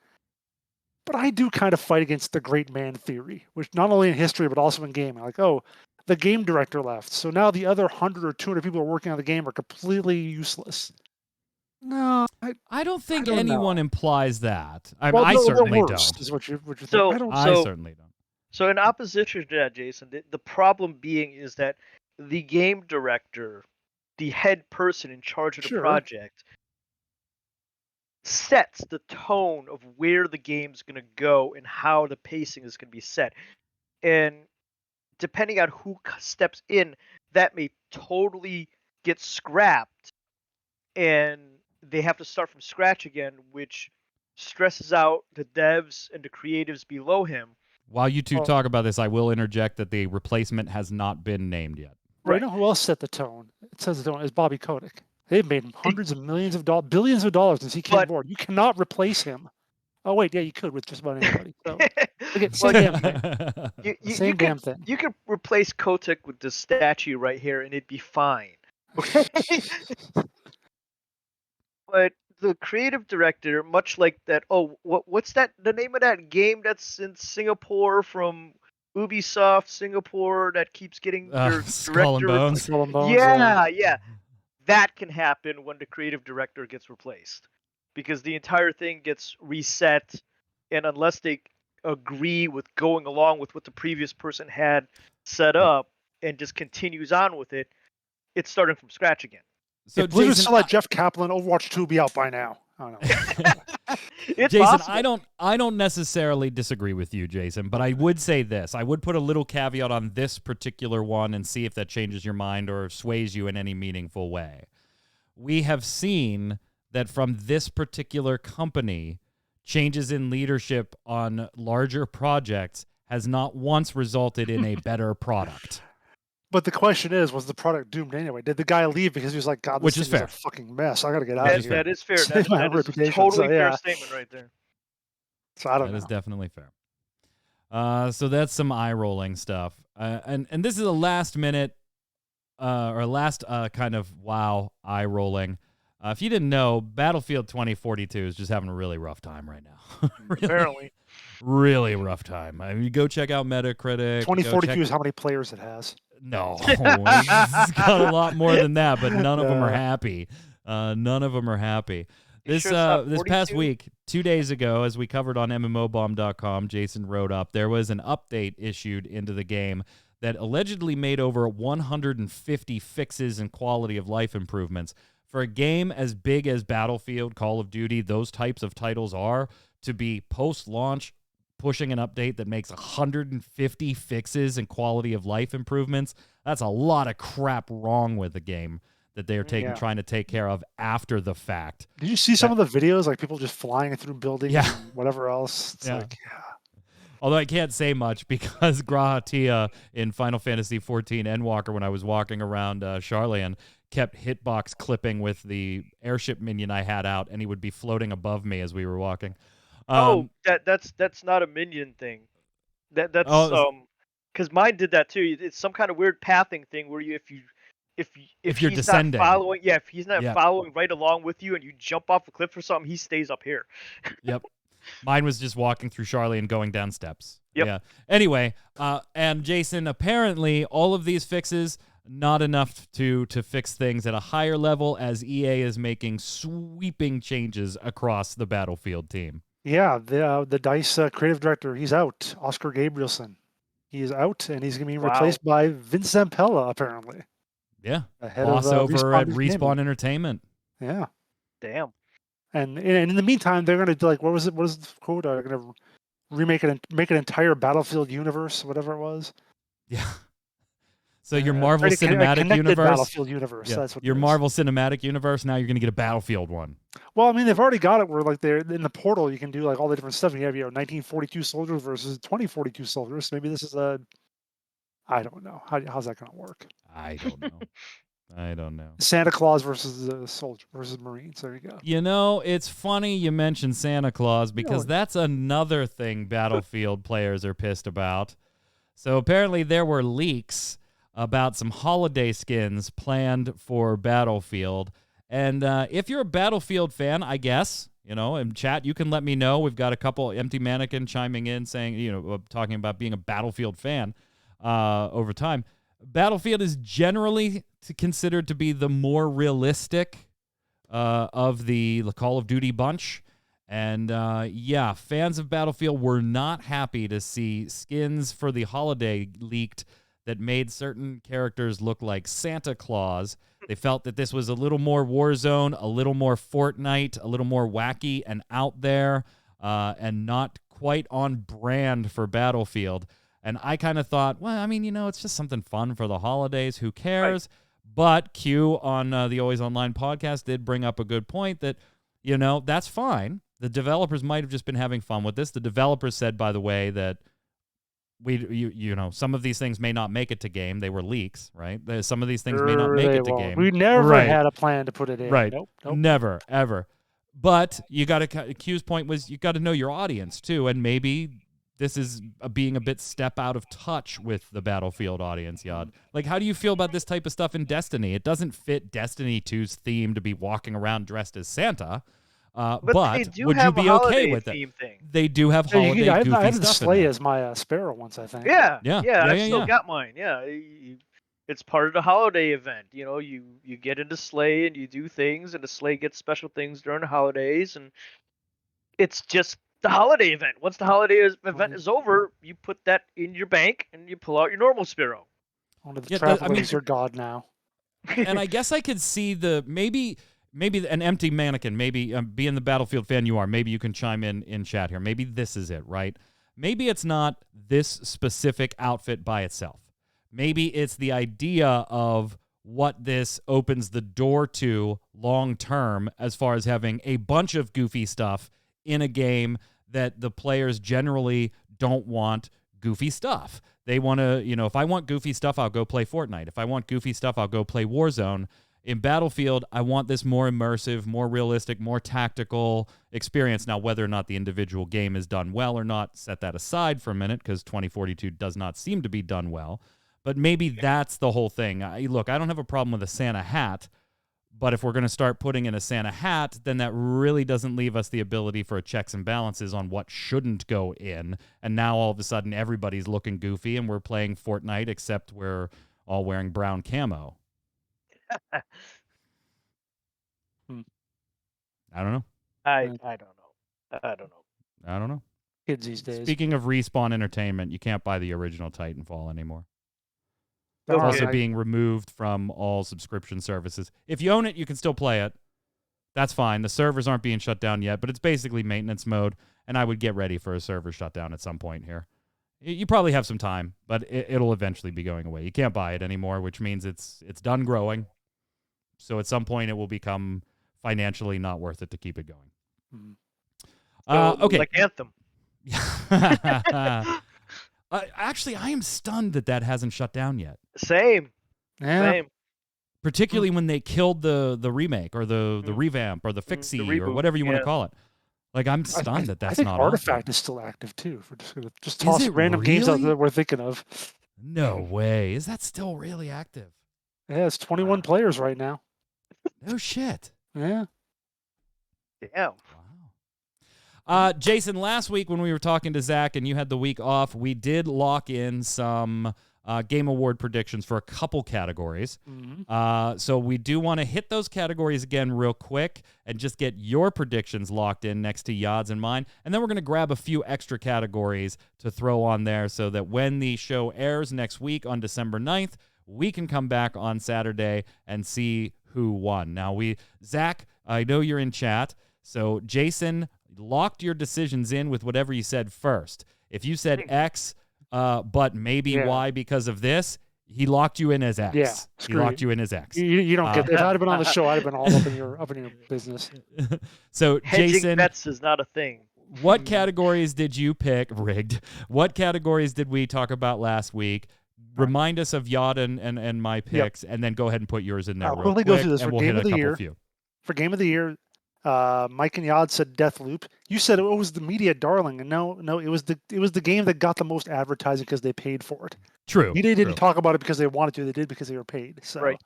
But I do kind of fight against the great man theory, which not only in history, but also in gaming. Like, oh, the game director left, so now the other 100 or 200 people who are working on the game are completely useless. No, I don't think don't anyone know. implies that. I Well, no, certainly the worst don't. is what you think. So- I don't. I certainly don't. So in opposition to that, Jason, the problem being is that the game director, the head person in charge of the Sure. project, sets the tone of where the game's going to go and how the pacing is going to be set. And depending on who steps in, that may totally get scrapped and they have to start from scratch again, which stresses out the devs and the creatives below him. While you two Oh. talk about this, I will interject that the replacement has not been named yet. Right. Right. You know who else set the tone? It says the tone is Bobby Kotick. They've made hundreds of millions of dollars, billions of dollars since he came But- aboard. You cannot replace him. Oh wait, yeah, you could with just about anybody. So again, Well, same damn thing. you Same could, damn thing. You could replace Kotick with this statue right here and it'd be fine. Okay? But the creative director, much like that, what's that? The name of that game that's in Singapore from Ubisoft Singapore that keeps getting their Skull and director. Bones. Skull and Bones, Yeah. That can happen when the creative director gets replaced, because the entire thing gets reset, and unless they agree with going along with what the previous person had set up and just continues on with it, it's starting from scratch again. So if Blizzard Jason, still had Jeff Kaplan, Overwatch 2 would be out by now. I don't know. It's Jason, possible. I don't necessarily disagree with you, Jason, but I would say this. I would put a little caveat on this particular one and see if that changes your mind or sways you in any meaningful way. We have seen that from this particular company, changes in leadership on larger projects has not once resulted in a better product. But the question is, was the product doomed anyway? Did the guy leave because he was like, God, this Which is thing is fair. a fucking mess. I got to get out of here. That is fair. Save my That is a reputation. totally So, yeah. fair statement right there. So I don't That know. is definitely fair. So that's some eye-rolling stuff. And this is a last minute or last kind of wow eye-rolling. If you didn't know, Battlefield 2042 is just having a really rough time right now. Apparently. Really rough time. I mean, go check out Metacritic. 2042 is how many players it has. No, it's got a lot more than that, but none of them are happy. None of them are happy. This sure it's not this past 42? week, 2 days ago, as we covered on MMOBomb.com, Jason wrote up, there was an update issued into the game that allegedly made over 150 fixes and quality of life improvements. For a game as big as Battlefield, Call of Duty, those types of titles are, to be post-launch pushing an update that makes 150 fixes and quality of life improvements, that's a lot of crap wrong with the game that they are trying to take care of after the fact. Did you see some of the videos, like people just flying through buildings and whatever else? It's like, Although I can't say much because Grahatia in Final Fantasy XIV Endwalker, when I was walking around Charlian, kept hitbox clipping with the airship minion I had out, and he would be floating above me as we were walking. That's not a minion thing. That's because mine did that too. It's some kind of weird pathing thing where if you're he's descending, not following, if he's not following right along with you, and you jump off a cliff or something, he stays up here. Yep. Mine was just walking through Charlie and going down steps. Yep. Yeah. Anyway, and Jason, apparently all of these fixes, not enough to fix things at a higher level as EA is making sweeping changes across the Battlefield team. Yeah, the DICE creative director, he's out. Oscar Gabrielson. He is out, and he's going to be replaced by Vince Zampella, apparently. Yeah. Head Boss of, over at Respawn Entertainment. Yeah. Damn. And in the meantime, they're going to, like, what was the quote? They're going to remake it and make an entire Battlefield universe, whatever it was. Yeah. So your Marvel Cinematic Universe, Battlefield universe. That's what your Marvel Cinematic Universe. Now you're going to get a Battlefield one. Well, I mean, they've already got it where, like, they're in the portal. You can do like all the different stuff. You have 1942 soldiers versus 2042 soldiers. Maybe this is I don't know. How's that going to work? I don't know. I don't know. Santa Claus versus soldier versus Marines. There you go. You know, it's funny you mentioned Santa Claus because that's another thing Battlefield players are pissed about. So apparently there were leaks about some holiday skins planned for Battlefield. And if you're a Battlefield fan, I guess, in chat, you can let me know. We've got a couple Empty Mannequin chiming in saying, talking about being a Battlefield fan over time. Battlefield is generally considered to be the more realistic of the Call of Duty bunch. And fans of Battlefield were not happy to see skins for the holiday leaked that made certain characters look like Santa Claus. They felt that this was a little more Warzone, a little more Fortnite, a little more wacky and out there, and not quite on brand for Battlefield. And I kind of thought, well, I mean, it's just something fun for the holidays. Who cares? Right. But Q on the Always Online podcast did bring up a good point that, that's fine. The developers might have just been having fun with this. The developers said, by the way, that some of these things may not make it to game. They were leaks, right? Some of these things may not make it to game. We never had a plan to put it in. Right. Nope. Never, ever. But you got to, Q's point was you got to know your audience too. And maybe this is being a bit step out of touch with the Battlefield audience, Yad. Like, how do you feel about this type of stuff in Destiny? It doesn't fit Destiny 2's theme to be walking around dressed as Santa. But they do would you have be a okay holiday with it? theme thing. They do have Yeah, holiday I goofy had the stuff in sleigh there. as my Sparrow once, I think. Yeah, Yeah, I've still got mine. Yeah, it's part of the holiday event. You know, you get into sleigh and you do things, and the sleigh gets special things during the holidays, and it's just the holiday event. Once the event is over, you put that in your bank and you pull out your normal Sparrow. Only the Yeah, traveler is your god now. And I guess I could see maybe an empty mannequin. Maybe being the Battlefield fan you are, maybe you can chime in chat here. Maybe this is it, right? Maybe it's not this specific outfit by itself. Maybe it's the idea of what this opens the door to long term, as far as having a bunch of goofy stuff in a game that the players generally don't want goofy stuff. They want to, if I want goofy stuff, I'll go play Fortnite. If I want goofy stuff, I'll go play Warzone. In Battlefield, I want this more immersive, more realistic, more tactical experience. Now, whether or not the individual game is done well or not, set that aside for a minute, because 2042 does not seem to be done well. But maybe that's the whole thing. Look, I don't have a problem with a Santa hat, but if we're going to start putting in a Santa hat, then that really doesn't leave us the ability for checks and balances on what shouldn't go in. And now all of a sudden everybody's looking goofy and we're playing Fortnite, except we're all wearing brown camo. I don't know. I don't know. I don't know. Kids these days. Speaking of Respawn Entertainment, you can't buy the original Titanfall anymore. It's Okay. also being removed from all subscription services. If you own it, you can still play it. That's fine. The servers aren't being shut down yet, but it's basically maintenance mode, and I would get ready for a server shutdown at some point here. You probably have some time, but it'll eventually be going away. You can't buy it anymore, which means it's done growing. So at some point, it will become financially not worth it to keep it going. Okay. Like Anthem. Actually, I am stunned that hasn't shut down yet. Same. Yeah. Same. Particularly when they killed the remake or the revamp or the fixie or whatever you want to call it. Like, I'm stunned that's I think not Artifact on. is still active too. For just Is toss it random games out really? that we're thinking of. No way. Is that still really active? Yeah, it's 21 players right now. No shit. Yeah. Damn. Wow. Jason, last week when we were talking to Zach and you had the week off, we did lock in some Game Award predictions for a couple categories. Mm-hmm. So we do want to hit those categories again real quick and just get your predictions locked in next to Yod's and mine. And then we're going to grab a few extra categories to throw on there so that when the show airs next week on December 9th, we can come back on Saturday and see who won. Now, Zach, I know you're in chat. So Jason locked your decisions in with whatever you said first. If you said X, but maybe Y because of this, he locked you in as X. Yeah, he locked you in as X. You don't get that. If I'd have been on the show, I'd have been all up in your business. So Hedging Jason, bets is not a thing. what categories did you pick? Rigged. What categories did we talk about last week? Remind us of Yod and my picks, and then go ahead and put yours in there. I'll real quickly quick, go through this and for we'll Game hit of a the couple Year. few. For Game of the Year, Mike and Yod said Deathloop. You said it was the media darling, and no, it was the game that got the most advertising because they paid for it. True. They didn't talk about it because they wanted to. They did because they were paid. So, Right.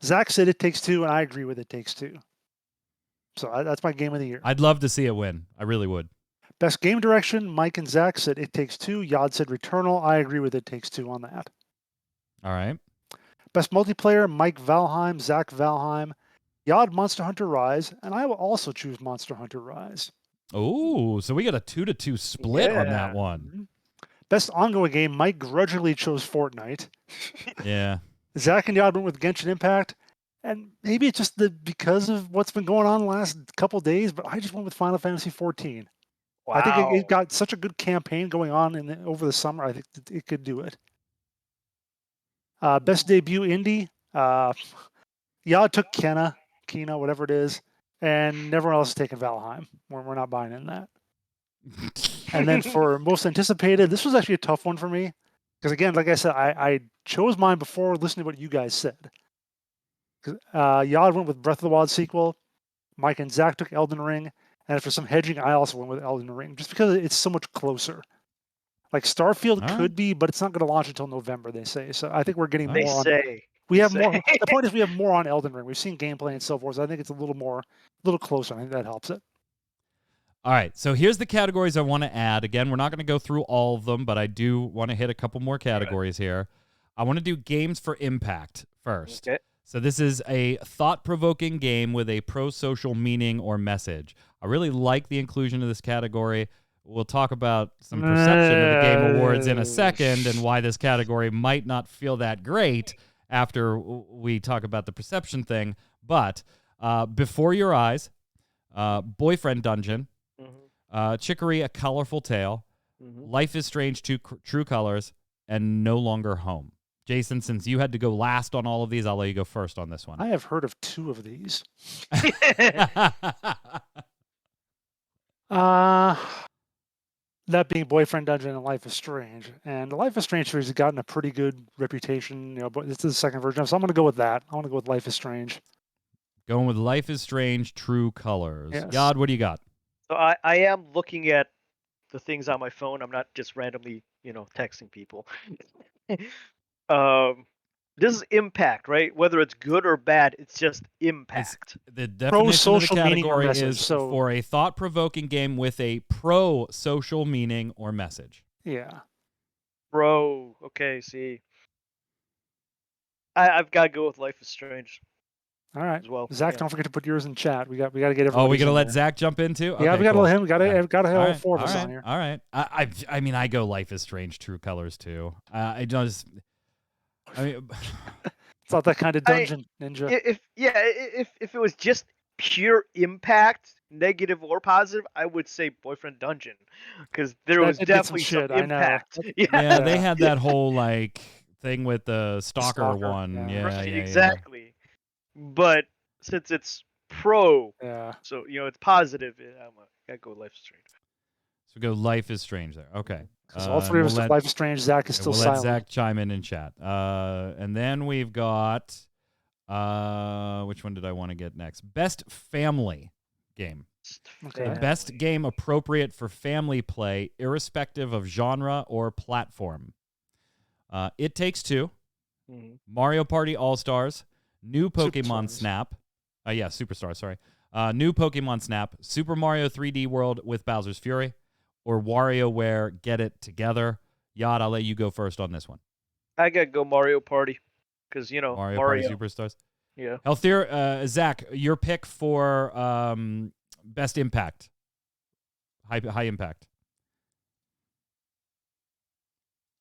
Zach said It Takes Two, and I agree with It Takes Two. So that's my Game of the Year. I'd love to see it win. I really would. Best game direction, Mike and Zach said It Takes Two. Yod said Returnal. I agree with It Takes Two on that. All right. Best multiplayer, Mike Valheim, Zach Valheim. Yod Monster Hunter Rise, and I will also choose Monster Hunter Rise. Oh, so we got a 2-2 split on that Yeah. one. Best ongoing game, Mike grudgingly chose Fortnite. Yeah. Zach and Yod went with Genshin Impact, and maybe it's just because of what's been going on the last couple days, but I just went with Final Fantasy XIV. Wow. I think it got such a good campaign going on over the summer. I think it could do it. Best debut indie, Yod took Kena, whatever it is, and everyone else is taking Valheim. We're not buying in that. And then for most anticipated, this was actually a tough one for me. Because again, like I said, I chose mine before listening to what you guys said. Yod went with Breath of the Wild sequel. Mike and Zach took Elden Ring. And for some hedging, I also went with Elden Ring. Just because it's so much closer. Like Starfield could be, but it's not going to launch until November, they say. So I think we're getting more on... We have more. The point is, we have more on Elden Ring. We've seen gameplay and so forth. So I think it's a little closer. I think that helps it. All right, so here's the categories I want to add. Again, we're not going to go through all of them, but I do want to hit a couple more categories here. I want to do games for impact first. Okay. So this is a thought-provoking game with a pro-social meaning or message. I really like the inclusion of this category. We'll talk about some perception of the Game Awards in a second and why this category might not feel that great after we talk about the perception thing. But Before Your Eyes, Boyfriend Dungeon, Chicory, A Colorful Tale, Life is Strange, True Colors, and No Longer Home. Jason, since you had to go last on all of these, I'll let you go first on this one. I have heard of 2 of these. That being Boyfriend Dungeon and Life is Strange. And the Life is Strange series has gotten a pretty good reputation, but this is the second version, so I'm going to go with that. I want to go with Life is Strange. Going with Life is Strange, True Colors. Yes. Yod, what do you got? So I am looking at the things on my phone. I'm not just randomly, texting people. This is impact, right? Whether it's good or bad, it's just impact. The definition of the Pro-social meaning or category message, is so- for a thought-provoking game with a pro-social meaning or message. Yeah. Bro, okay, see. I've got to go with Life is Strange All right. as well. Zach, Yeah. don't forget to put yours in chat. We got to get everybody. Oh, we gonna let Zach jump in too? Yeah, Okay, we got to cool. let him. Got to Yeah. got to have all right, 4 of us all on right, here. All right. I mean, I go Life is Strange, True Colors too. I mean, It's not that kind of dungeon, Ninja. If it was just pure impact, negative or positive, I would say Boyfriend Dungeon, because there was It did some definitely some shit, I know. impact. yeah, they had that whole like thing with the stalker stalker, one. yeah. Yeah, Right, yeah, exactly. But since it's pro, Yeah. so it's positive, I'm gotta go Life is Strange. So we go Life is Strange there. Okay. Because all 3 of us have Life is Strange. Zach is still we'll silent. let Zach chime in chat. And then we've got which one did I want to get next? Best family game. Okay. The best game appropriate for family play, irrespective of genre or platform. It Takes Two, Mario Party All-Stars, New Pokemon Superstars. Snap. Superstars, sorry. New Pokemon Snap, Super Mario 3D World with Bowser's Fury, or WarioWare Get It Together. Yod, I'll let you go first on this one. I gotta go Mario Party, because Mario Party Superstars. Yeah. Healthier, Zach, your pick for best impact, high impact.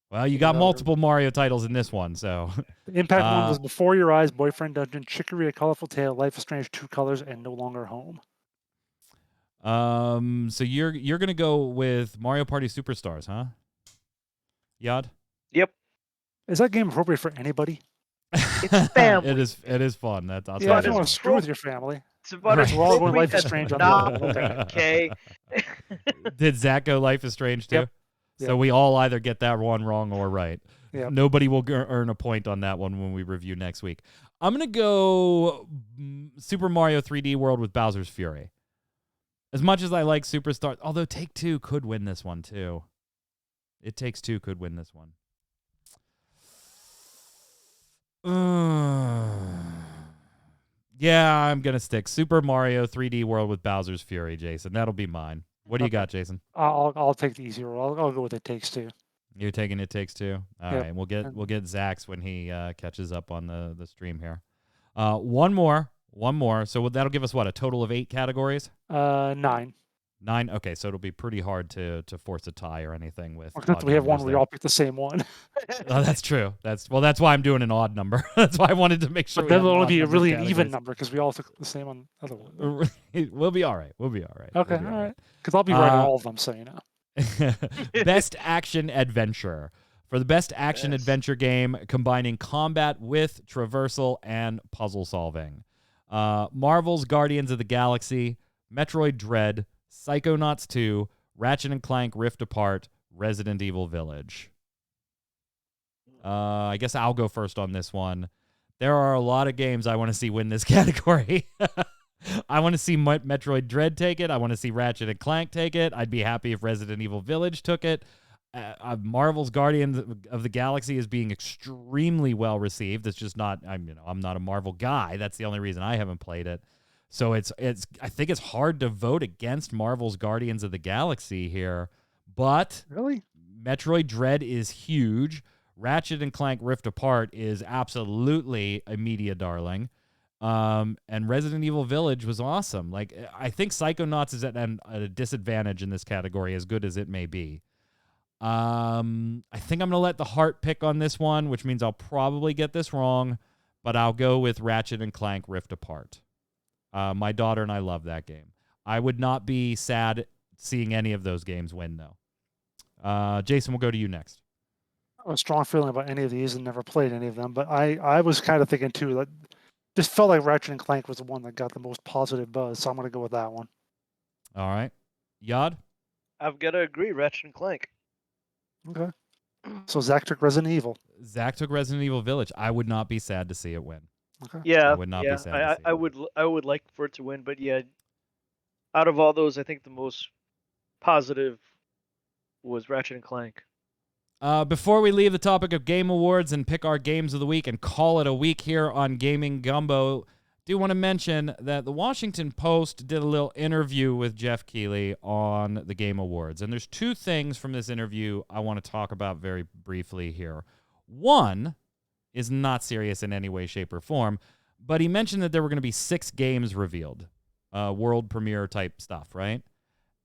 Well, you got multiple Mario titles in this one, so. The impact one was Before Your Eyes, Boyfriend Dungeon, Chicory, A Colorful Tale, Life is Strange, True Colors, and No Longer Home. So you're gonna go with Mario Party Superstars, huh? Yod? Yep. Is that game appropriate for anybody? It's family. It is fun. That's Yeah, outside. if you want to screw with your family. It's about Right. We're all going Life is that's Strange on not the other. okay. Did Zach go Life is Strange too? Yep. So Yep. we all either get that one wrong or right. Yep. Nobody will earn a point on that one when we review next week. I'm going to go Super Mario 3D World with Bowser's Fury. As much as I like Superstars, although Take-Two could win this one too. It Takes Two could win this one. Yeah, I'm going to stick Super Mario 3D World with Bowser's Fury, Jason. That'll be mine. What do you got, Jason? I'll take the easy roll. I'll go with It Takes Two. You're taking It Takes Two? All Yep. right, we'll get Zach's when he catches up on the stream here. One more. So that'll give us what, a total of 8 categories? 9. 9. Okay, so it'll be pretty hard to force a tie or anything with. Except odd we have one numbers where we there. all pick the same one. Oh, that's true. That's why I'm doing an odd number. That's why I wanted to make sure. But we then had it'll an only odd be number really of an even categories. number because we all took the same on other one. We'll be all right. Okay, We'll be all right. Because I'll be right on all of them, so you know. Best action adventure. For the best action adventure game combining combat with traversal and puzzle solving. Marvel's Guardians of the Galaxy, Metroid Dread, Psychonauts 2, Ratchet & Clank Rift Apart, Resident Evil Village. I guess I'll go first on this one. There are a lot of games I want to see win this category. I want to see Metroid Dread take it. I want to see Ratchet & Clank take it. I'd be happy if Resident Evil Village took it. Marvel's Guardians of the Galaxy is being extremely well received. It's just not, I'm not a Marvel guy. That's the only reason I haven't played it. So it's I think it's hard to vote against Marvel's Guardians of the Galaxy here, but Really? Metroid Dread is huge. Ratchet and Clank Rift Apart is absolutely a media darling. And Resident Evil Village was awesome. Like, I think Psychonauts is at a disadvantage in this category, as good as it may be. I think I'm going to let the heart pick on this one, which means I'll probably get this wrong, but I'll go with Ratchet and Clank Rift Apart. My daughter and I love that game. I would not be sad seeing any of those games win, though. Jason, we'll go to you next. I have a strong feeling about any of these and never played any of them, but I was kind of thinking too that just felt like Ratchet and Clank was the one that got the most positive buzz, so I'm going to go with that one. All right. Yad? I've got to agree, Ratchet and Clank. Okay. So Zach took Resident Evil. Zach took Resident Evil Village. I would not be sad to see it win. Okay. Yeah, I would not be sad to see I it. I would like for it to win, but yeah, out of all those, I think the most positive was Ratchet and Clank. Before we leave the topic of Game Awards and pick our games of the week and call it a week here on Gaming Gumbo, do want to mention that the Washington Post did a little interview with Geoff Keighley on the Game Awards. And there's two things from this interview I want to talk about very briefly here. One is not serious in any way, shape, or form, but he mentioned that there were going to be 6 games revealed, world premiere type stuff, right?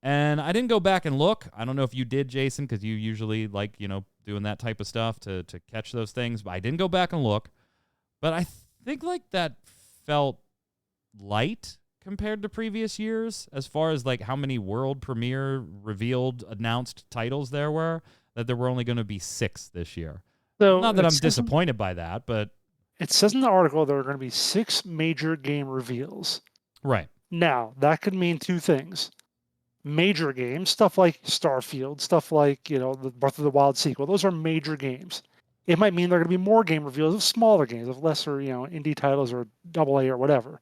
And I didn't go back and look. I don't know if you did, Jason, because you usually like, doing that type of stuff to catch those things. But I didn't go back and look. But I think like that felt light compared to previous years as far as like how many world premiere revealed announced titles there were, that there were only going to be 6 this year. So Not that I'm disappointed by that, but it says in the article there are going to be 6 major game reveals. right. Now, that could mean two things. Major games, stuff like Starfield, stuff like, the Breath of the Wild sequel. Those are major games. It might mean there are going to be more game reveals of smaller games, of lesser, indie titles or AA or whatever.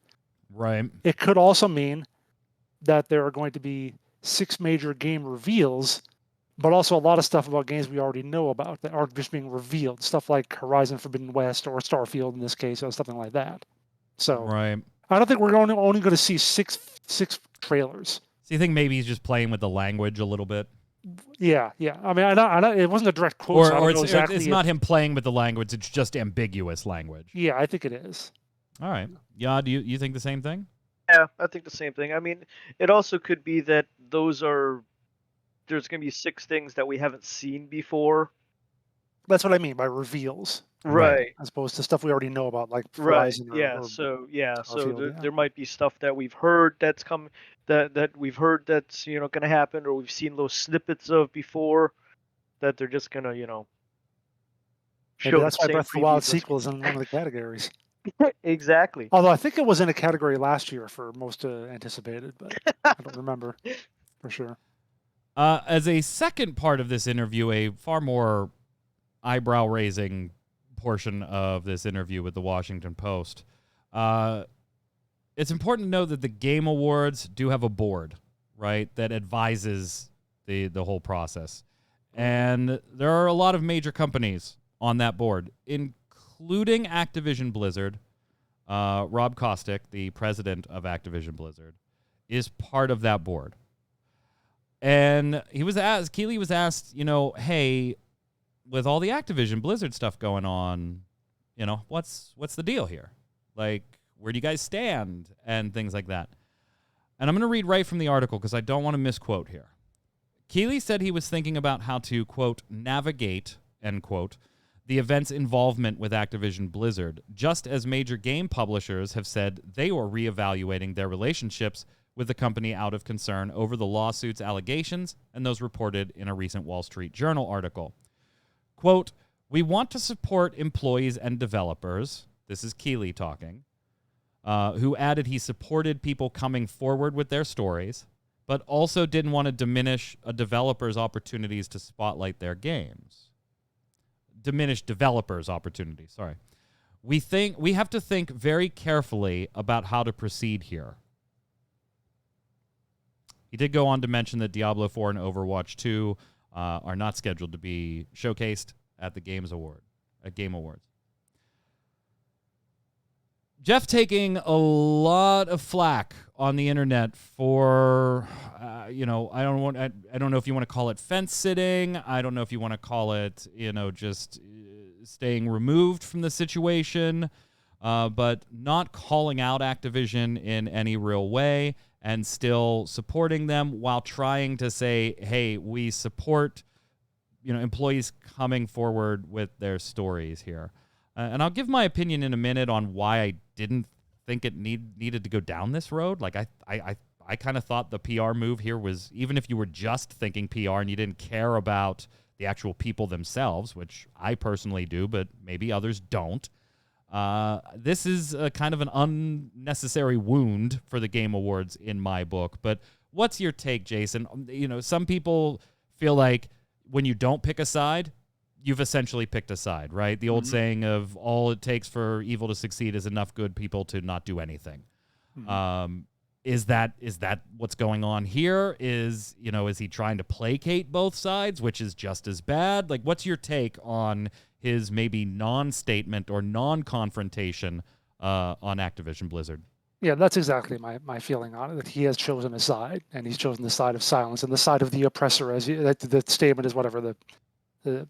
Right. It could also mean that there are going to be 6 major game reveals, but also a lot of stuff about games we already know about that aren't just being revealed. Stuff like Horizon Forbidden West or Starfield in this case, or something like that. So Right. I don't think we're only going to see six trailers. So you think maybe he's just playing with the language a little bit? Yeah. I mean, I don't, it wasn't a direct quote. So I don't know exactly it's not him playing with the language. It's just ambiguous language. Yeah, I think it is. All right. Yeah, do you think the same thing? Yeah, I think the same thing. I mean, it also could be that there's going to be 6 things that we haven't seen before. That's what I mean by reveals. Right. As opposed to stuff we already know about, like Right. Horizon Yeah. or So Starfield, there might be stuff that we've heard that's come that we've heard that's going to happen, or we've seen those snippets of before that they're just going to Maybe show. that's why the same Breath of the Wild previews. sequel is in one of the categories. Exactly. Although I think it was in a category last year for most anticipated, but I don't remember for sure. As a second part of this interview, a far more eyebrow-raising portion of this interview with the Washington Post, it's important to note that the Game Awards do have a board, right, that advises the whole process. And there are a lot of major companies on that board, including Activision Blizzard. Rob Kotick, the president of Activision Blizzard, is part of that board. And Keighley was asked, hey, with all the Activision Blizzard stuff going on, what's the deal here? Like, where do you guys stand? And things like that. And I'm going to read right from the article because I don't want to misquote here. Keighley said he was thinking about how to, quote, navigate, end quote, the event's involvement with Activision Blizzard, just as major game publishers have said they were reevaluating their relationships with the company out of concern over the lawsuit's allegations and those reported in a recent Wall Street Journal article. Quote, we want to support employees and developers, this is Keighley talking, who added he supported people coming forward with their stories, but also didn't want to diminish a developer's opportunities to spotlight their games. Diminish developers' opportunities, sorry. We have to think very carefully about how to proceed here. He did go on to mention that Diablo 4 and Overwatch 2 are not scheduled to be showcased at the Game Awards. Geoff taking a lot of flack on the internet for, I don't know if you want to call it fence sitting. I don't know if you want to call it, just staying removed from the situation, but not calling out Activision in any real way and still supporting them while trying to say, hey, we support, employees coming forward with their stories here. And I'll give my opinion in a minute on why I didn't think it needed to go down this road. Like I kind of thought the PR move here was, even if you were just thinking PR and you didn't care about the actual people themselves, which I personally do, but maybe others don't. This is a kind of an unnecessary wound for the Game Awards in my book. But what's your take, Jason? Some people feel like when you don't pick a side, you've essentially picked a side, right? The old saying of all it takes for evil to succeed is enough good people to not do anything. Is that what's going on here? Is he trying to placate both sides, which is just as bad? Like, what's your take on his maybe non-statement or non-confrontation on Activision Blizzard? Yeah, that's exactly my feeling on it, that he has chosen a side, and he's chosen the side of silence and the side of the oppressor. The statement is whatever the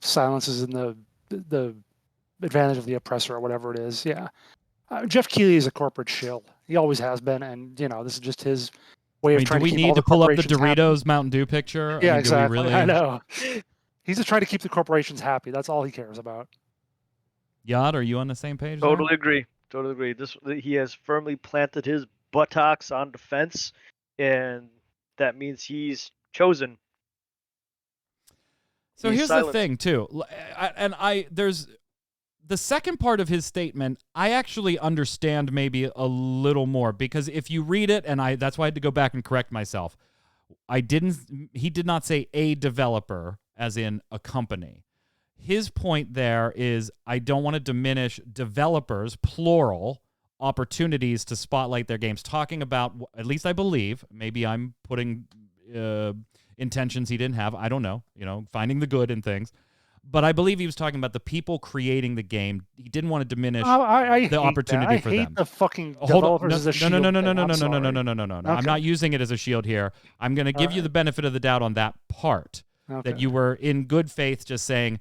silence is in the advantage of the oppressor or whatever it is. Yeah. Geoff Keighley is a corporate shill. He always has been. And, this is just his way of trying to keep all the do we need to pull up the corporations Doritos happy. Mountain Dew picture? Yeah, I mean, exactly. Do we really... I know. He's just trying to keep the corporations happy. That's all he cares about. Yad, are you on the same page? Totally agree. He has firmly planted his buttocks on defense, and that means he's chosen. So here's the thing, too. There's the second part of his statement, I actually understand maybe a little more, because if you read it, and that's why I had to go back and correct myself. He did not say a developer as in a company. His point there is, I don't want to diminish developers, plural, opportunities to spotlight their games. Talking about, at least I believe, maybe I'm putting intentions he didn't have. I don't know, finding the good in things. But I believe he was talking about the people creating the game. He didn't want to diminish the opportunity for them. I hate the fucking developers as a shield. No. I'm not using it as a shield here. I'm going to give you the benefit of the doubt on that part. Okay. That you were in good faith just saying,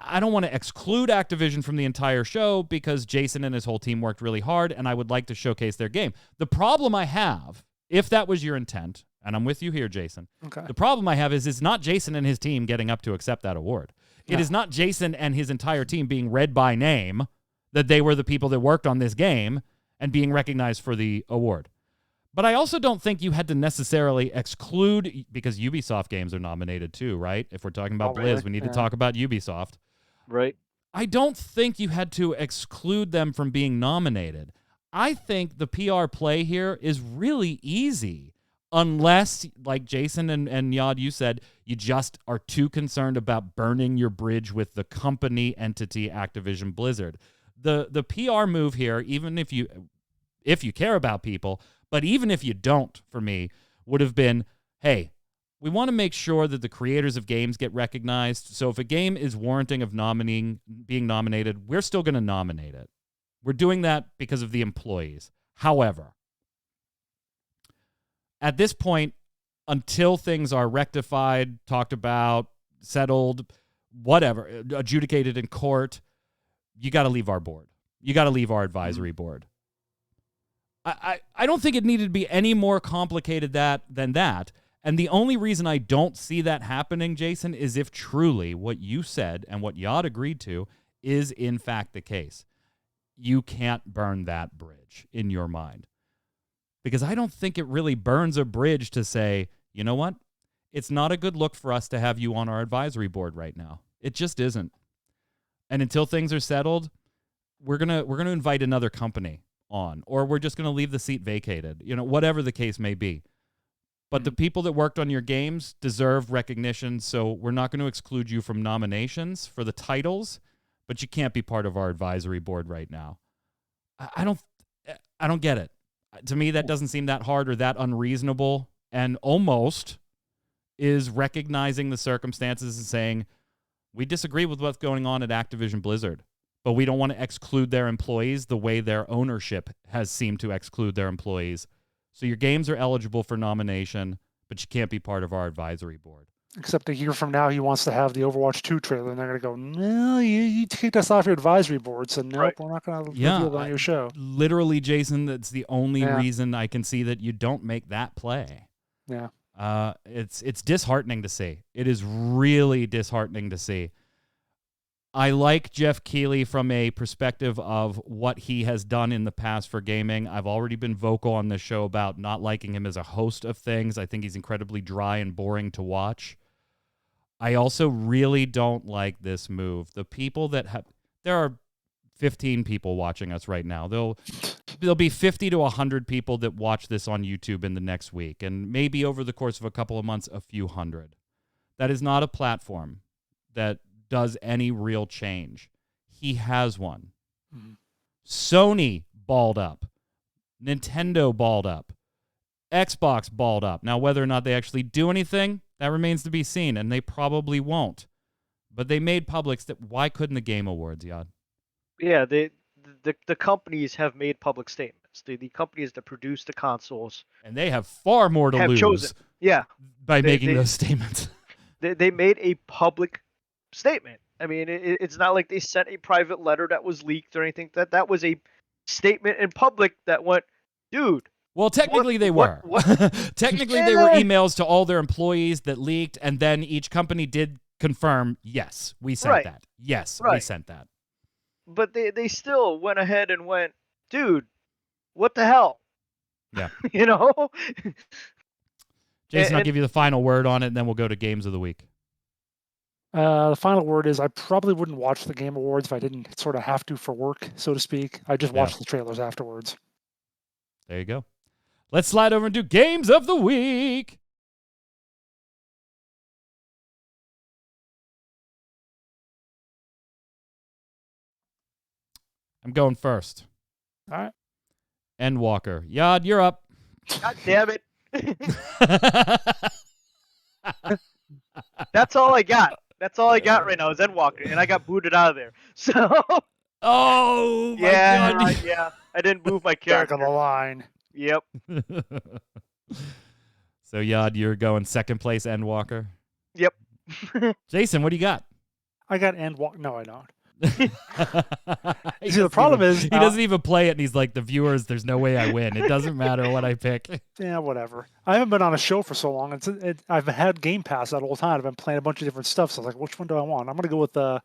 I don't want to exclude Activision from the entire show because Jason and his whole team worked really hard and I would like to showcase their game. The problem I have, if that was your intent, and I'm with you here, Jason, the problem I have is it's not Jason and his team getting up to accept that award. It is not Jason and his entire team being read by name that they were the people that worked on this game and being recognized for the award. But I also don't think you had to necessarily exclude, because Ubisoft games are nominated too, right? If we're talking about Blizz, we need to talk about Ubisoft. Right. I don't think you had to exclude them from being nominated. I think the PR play here is really easy, unless, like Jason and Yad, you said, you just are too concerned about burning your bridge with the company entity Activision Blizzard. The PR move here, even if you care about people, but even if you don't, for me, would have been, hey, we want to make sure that the creators of games get recognized. So if a game is warranting of being nominated, we're still going to nominate it. We're doing that because of the employees. However, at this point, until things are rectified, talked about, settled, whatever, adjudicated in court, you got to leave our board. You got to leave our advisory board. I don't think it needed to be any more complicated than that. And the only reason I don't see that happening, Jason, is if truly what you said and what Yad agreed to is in fact the case. You can't burn that bridge in your mind. Because I don't think it really burns a bridge to say, you know what? It's not a good look for us to have you on our advisory board right now. It just isn't. And until things are settled, we're gonna invite another company on, or we're just gonna leave the seat vacated. Whatever the case may be. But the people that worked on your games deserve recognition, so we're not going to exclude you from nominations for the titles, but you can't be part of our advisory board right now. I don't get it. To me, that doesn't seem that hard or that unreasonable, and almost is recognizing the circumstances and saying, we disagree with what's going on at Activision Blizzard, but we don't want to exclude their employees the way their ownership has seemed to exclude their employees. So your games are eligible for nomination, but you can't be part of our advisory board. Except a year from now, he wants to have the Overwatch 2 trailer, and they're going to go, no, you kicked us off your advisory board, so nope, we're not going to reveal it on your show. Literally, Jason, that's the only reason I can see that you don't make that play. Yeah. It's disheartening to see. It is really disheartening to see. I like Geoff Keighley from a perspective of what he has done in the past for gaming. I've already been vocal on this show about not liking him as a host of things. I think he's incredibly dry and boring to watch. I also really don't like this move. The people that have... There are 15 people watching us right now. There'll be 50 to 100 people that watch this on YouTube in the next week, and maybe over the course of a couple of months, a few hundred. That is not a platform that does any real change. He has one. Mm-hmm. Sony balled up. Nintendo balled up. Xbox balled up. Now, whether or not they actually do anything, that remains to be seen, and they probably won't. But they made publics that why couldn't the Game Awards, Yad? Yeah, the companies have made public statements. The companies that produce the consoles, and they have far more to lose. Chosen. Yeah, by making those statements. They made a public statement. I mean, it's not like they sent a private letter that was leaked or anything. That was a statement in public that went, dude. Well, technically they were. Technically they were emails to all their employees that leaked, and then each company did confirm, yes, we sent that. Yes, we sent that. But they still went ahead and went, dude, what the hell? Yeah. You know? Jason, I'll give you the final word on it, and then we'll go to Games of the Week. The final word is I probably wouldn't watch the Game Awards if I didn't sort of have to for work, so to speak. I just watch the trailers afterwards. There you go. Let's slide over and do Games of the Week. I'm going first. All right. Endwalker. Yad, you're up. God damn it. That's all I got. That's all I got right now is Endwalker, and I got booted out of there. So. Oh, my God. Yeah. I didn't move my character. Back on the line. Yep. So, Yad, you're going second place Endwalker? Yep. Jason, what do you got? I got Endwalker. No, I don't. See, the problem is he doesn't even play it, and he's like, the viewers, there's no way I win. It doesn't matter what I pick. Yeah, whatever. I haven't been on a show for so long. I've had Game Pass that whole time. I've been playing a bunch of different stuff. So I was like, which one do I want? I'm going to go with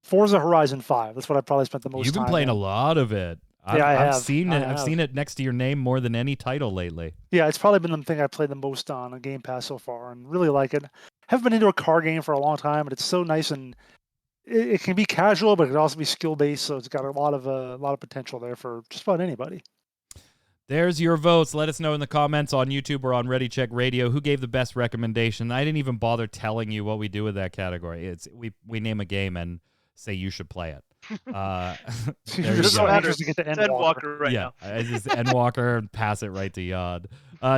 Forza Horizon 5. That's what I probably spent the most time. You've been playing a lot of it. Yeah, I have. I've seen it. I've seen it next to your name more than any title lately. Yeah, it's probably been the thing I played the most on Game Pass so far, and really like it. Haven't been into a car game for a long time, but it's so nice, and it can be casual, but it can also be skill based. So it's got a lot of potential there for just about anybody. There's your votes. Let us know in the comments on YouTube or on Ready Check Radio who gave the best recommendation. I didn't even bother telling you what we do with that category. It's we name a game and say you should play it. You're just so anxious to get to Endwalker right now. I just Endwalker and pass it right to Yad.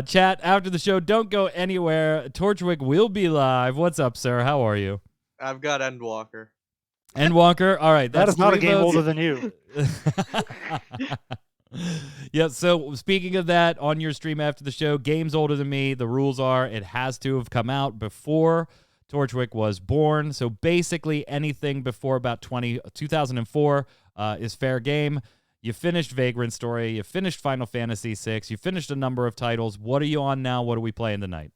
Chat, after the show, don't go anywhere. Torchwick will be live. What's up, sir? How are you? I've got Endwalker. Endwalker? All right. That is not a game votes. older than you. Yeah, so speaking of that, on your stream after the show, game's older than me. The rules are it has to have come out before Torchwick was born. So basically anything before about 2004 is fair game. You finished Vagrant Story. You finished Final Fantasy VI. You finished a number of titles. What are you on now? What are we playing tonight?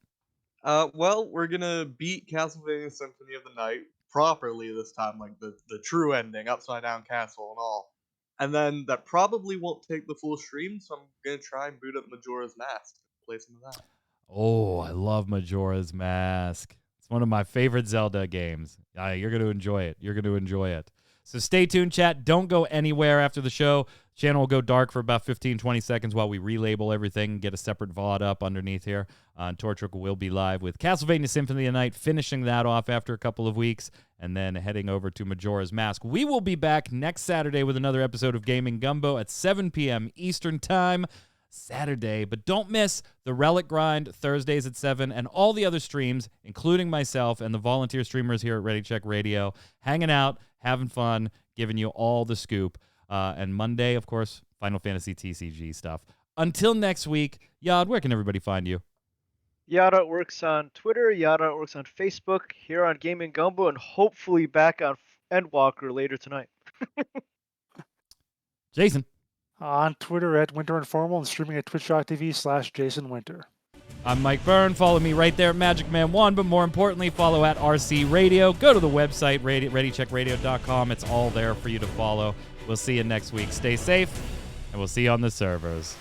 Well, we're going to beat Castlevania Symphony of the Night properly this time, like the true ending, Upside Down Castle and all. And then that probably won't take the full stream, so I'm going to try and boot up Majora's Mask. Play some of that. Oh, I love Majora's Mask. It's one of my favorite Zelda games. You're going to enjoy it. You're going to enjoy it. So stay tuned, chat. Don't go anywhere after the show. Channel will go dark for about 15, 20 seconds while we relabel everything and get a separate VOD up underneath here. And Torchwick will be live with Castlevania Symphony of the Night, finishing that off after a couple of weeks, and then heading over to Majora's Mask. We will be back next Saturday with another episode of Gaming Gumbo at 7 p.m. Eastern Time. Saturday, but don't miss the Relic Grind Thursdays at 7 and all the other streams, including myself and the volunteer streamers here at Ready Check Radio, hanging out, having fun, giving you all the scoop. And Monday, of course, Final Fantasy TCG stuff. Until next week, Yad, where can everybody find you? Yada works on Twitter. Yada works on Facebook. Here on Gaming Gumbo, and hopefully back on Endwalker later tonight. Jason. On Twitter at Winter Informal and streaming at twitch.tv/Jason Winter. I'm Mike Byrne. Follow me right there at MagicMan1, but more importantly, follow at RC Radio. Go to the website, ReadyCheckRadio.com. It's all there for you to follow. We'll see you next week. Stay safe, and we'll see you on the servers.